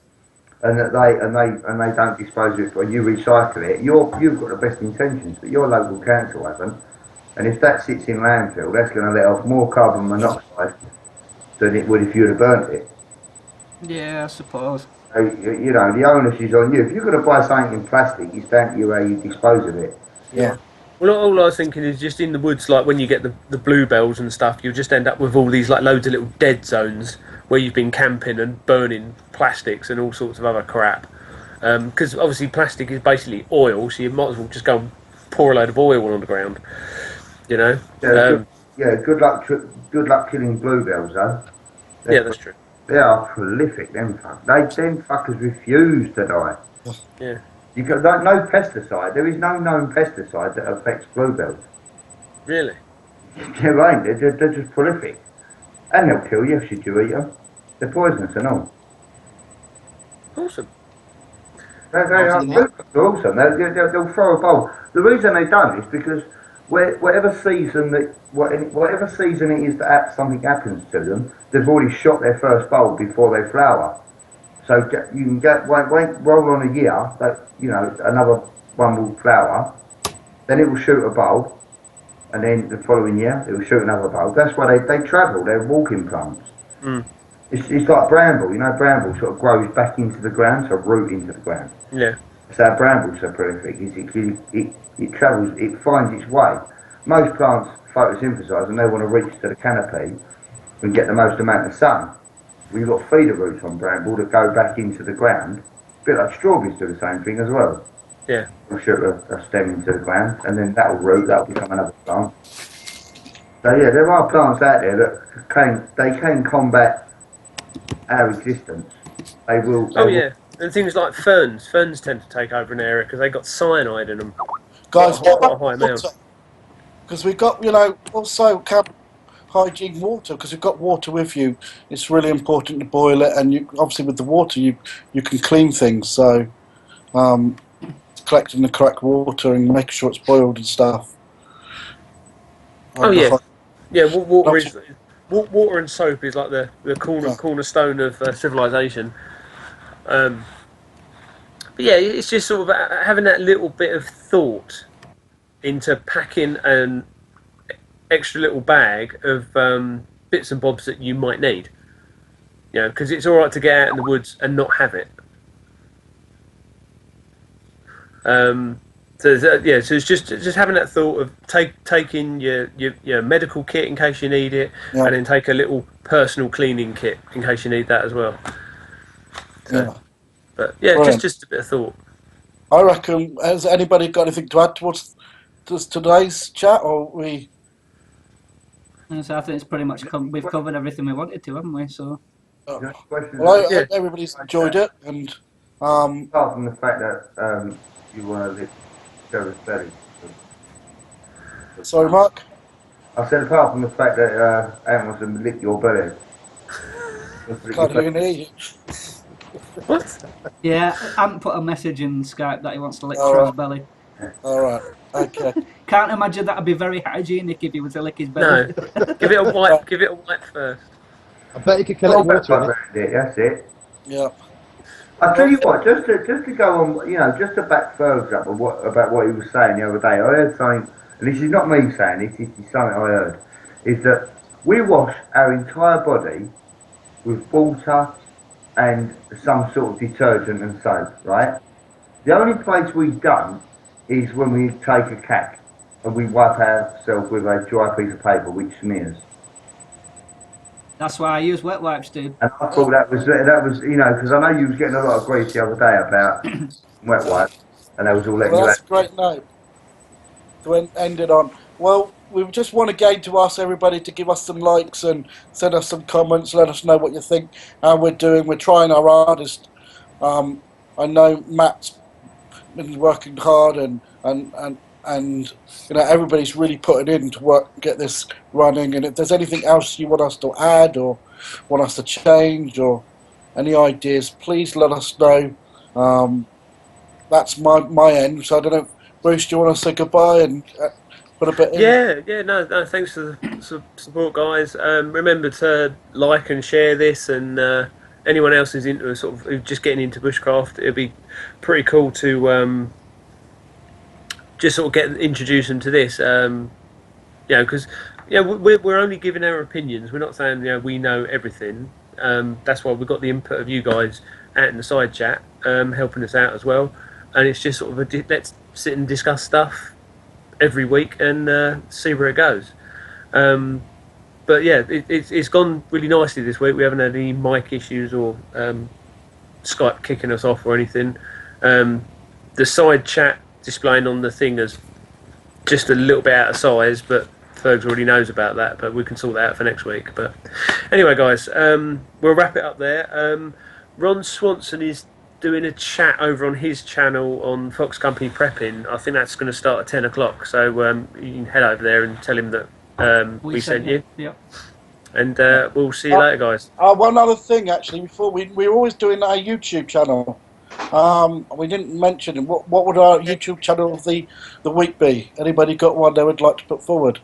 and that they don't dispose of it or you recycle it, you've got the best intentions, but your local council hasn't. And if that sits in landfill, that's going to let off more carbon monoxide than it would if you'd have burnt it. yeah, I suppose. So, you know, the onus is on you. If you're going to buy something in plastic, it's down to you how you dispose of it. Yeah. Well, all I was thinking is just in the woods, like when you get the bluebells and stuff, you'll just end up with all these like loads of little dead zones where you've been camping and burning plastics and all sorts of other crap. Because obviously plastic is basically oil, so you might as well just go and pour a load of oil on the ground. You know. Yeah, good luck. Good luck killing bluebells, though. Yeah, that's true. They are prolific. Them fuckers refuse to die. Yeah. You got no pesticide. There is no known pesticide that affects bluebells. Really. There ain't. They're just prolific, and they'll kill you should you eat them. They're poisonous and all. Awesome. They are awesome. They'll throw a bowl. The reason they don't is because whatever season it is that something happens to them, they've already shot their first bowl before they flower. So you can roll on a year that another one will flower, then it will shoot a bulb, and then the following year it will shoot another bulb. That's why they travel. They're walking plants. Mm. It's like bramble. You know, bramble sort of grows back into the ground, so root into the ground. Yeah. So our bramble's so prolific. It travels. It finds its way. Most plants photosynthesize and they want to reach to the canopy and get the most amount of sun. We've got feeder roots on bramble that go back into the ground. A bit like strawberries do the same thing as well. Yeah. We'll shoot a stem into the ground and then that'll root, that'll become another plant. So yeah, there are plants out there that can combat our existence. They will. Oh yeah, and things like ferns. Ferns tend to take over an area because they got cyanide in them. Guys, Quite a high amount. because we've got, also hygiene water, because you've got water with you. It's really important to boil it, and obviously with the water you can clean things. So collecting the correct water and making sure it's boiled and stuff. Oh yeah, yeah. Water and soap is like the cornerstone of civilization. But yeah, it's just sort of having that little bit of thought into packing an extra little bag of bits and bobs that you might need. You know, because it's all right to get out in the woods and not have it. So it's just having that thought of taking your medical kit in case you need it, and then take a little personal cleaning kit in case you need that as well. So, but yeah, just a bit of thought. I reckon. Has anybody got anything to add towards today's chat, or we? And so I think it's pretty much we've covered everything we wanted to, haven't we? So. Well, I hope everybody's enjoyed it, and apart from the fact that you want to live very steady. Sorry, Mark. I said apart from the fact that Ant wants to lick your belly. Can't even hear you. What? Yeah, Ant put a message in Skype that he wants to lick Trev's belly. All right. Okay. Can't imagine that'd be very hygienic if he was to lick his belly. No, give it a wipe. Give it a wipe first. I bet you could collect water. That's it. Yeah. I tell you what, just to go on, just to back Fergs up about what he was saying the other day. I heard something, and this is not me saying it. This is something I heard. Is that we wash our entire body with water and some sort of detergent and soap, right? The only place we don't is when we take a cack and we wipe ourselves with a dry piece of paper which smears. That's why I use wet wipes, dude. And I thought that was because I know you was getting a lot of grief the other day about wet wipes, and that was all letting you That's out. a great note to end it on. Well, we just want again to ask everybody to give us some likes and send us some comments, let us know what you think, how we're doing. We're trying our hardest I know Matt's been working hard, and everybody's really putting in to work get this running. And if there's anything else you want us to add or want us to change or any ideas, please let us know. That's my end. So I don't know, Bruce, do you want to say goodbye and put a bit in? Yeah, no, thanks for the support, guys. Remember to like and share this, and anyone else who's into sort of who's just getting into bushcraft, it'd be pretty cool to just sort of get introduce them to this. Because we're only giving our opinions. We're not saying we know everything. That's why we've got the input of you guys out in the side chat, helping us out as well. And it's just sort of let's sit and discuss stuff every week and see where it goes. But yeah, it's gone really nicely this week. We haven't had any mic issues or Skype kicking us off or anything. The side chat displaying on the thing is just a little bit out of size, but Fergs already knows about that, but we can sort that out for next week. But anyway, guys, we'll wrap it up there. Ron Swanson is doing a chat over on his channel on Fox Company Prepping. I think that's going to start at 10 o'clock, so you can head over there and tell him that we sent you. Yep. And we'll see you later, guys. One other thing, actually, before we're always doing our YouTube channel. We didn't mention it. What would our YouTube channel of the week be? Anybody got one they would like to put forward?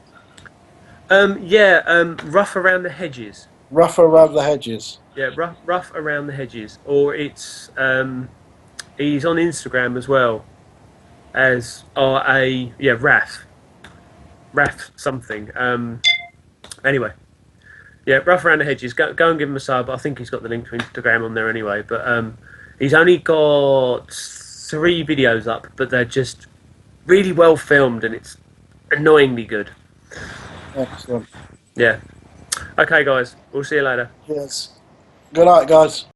Rough Around the Hedges. Rough Around the Hedges. Yeah, rough Around the Hedges. Or it's he's on Instagram as well as Raf something. Anyway, yeah, Rough Around the Hedges. Go and give him a sub. I think he's got the link to Instagram on there anyway. But he's only got 3 videos up, but they're just really well filmed and it's annoyingly good. Excellent. Yeah. Okay, guys. We'll see you later. Yes. Good night, guys.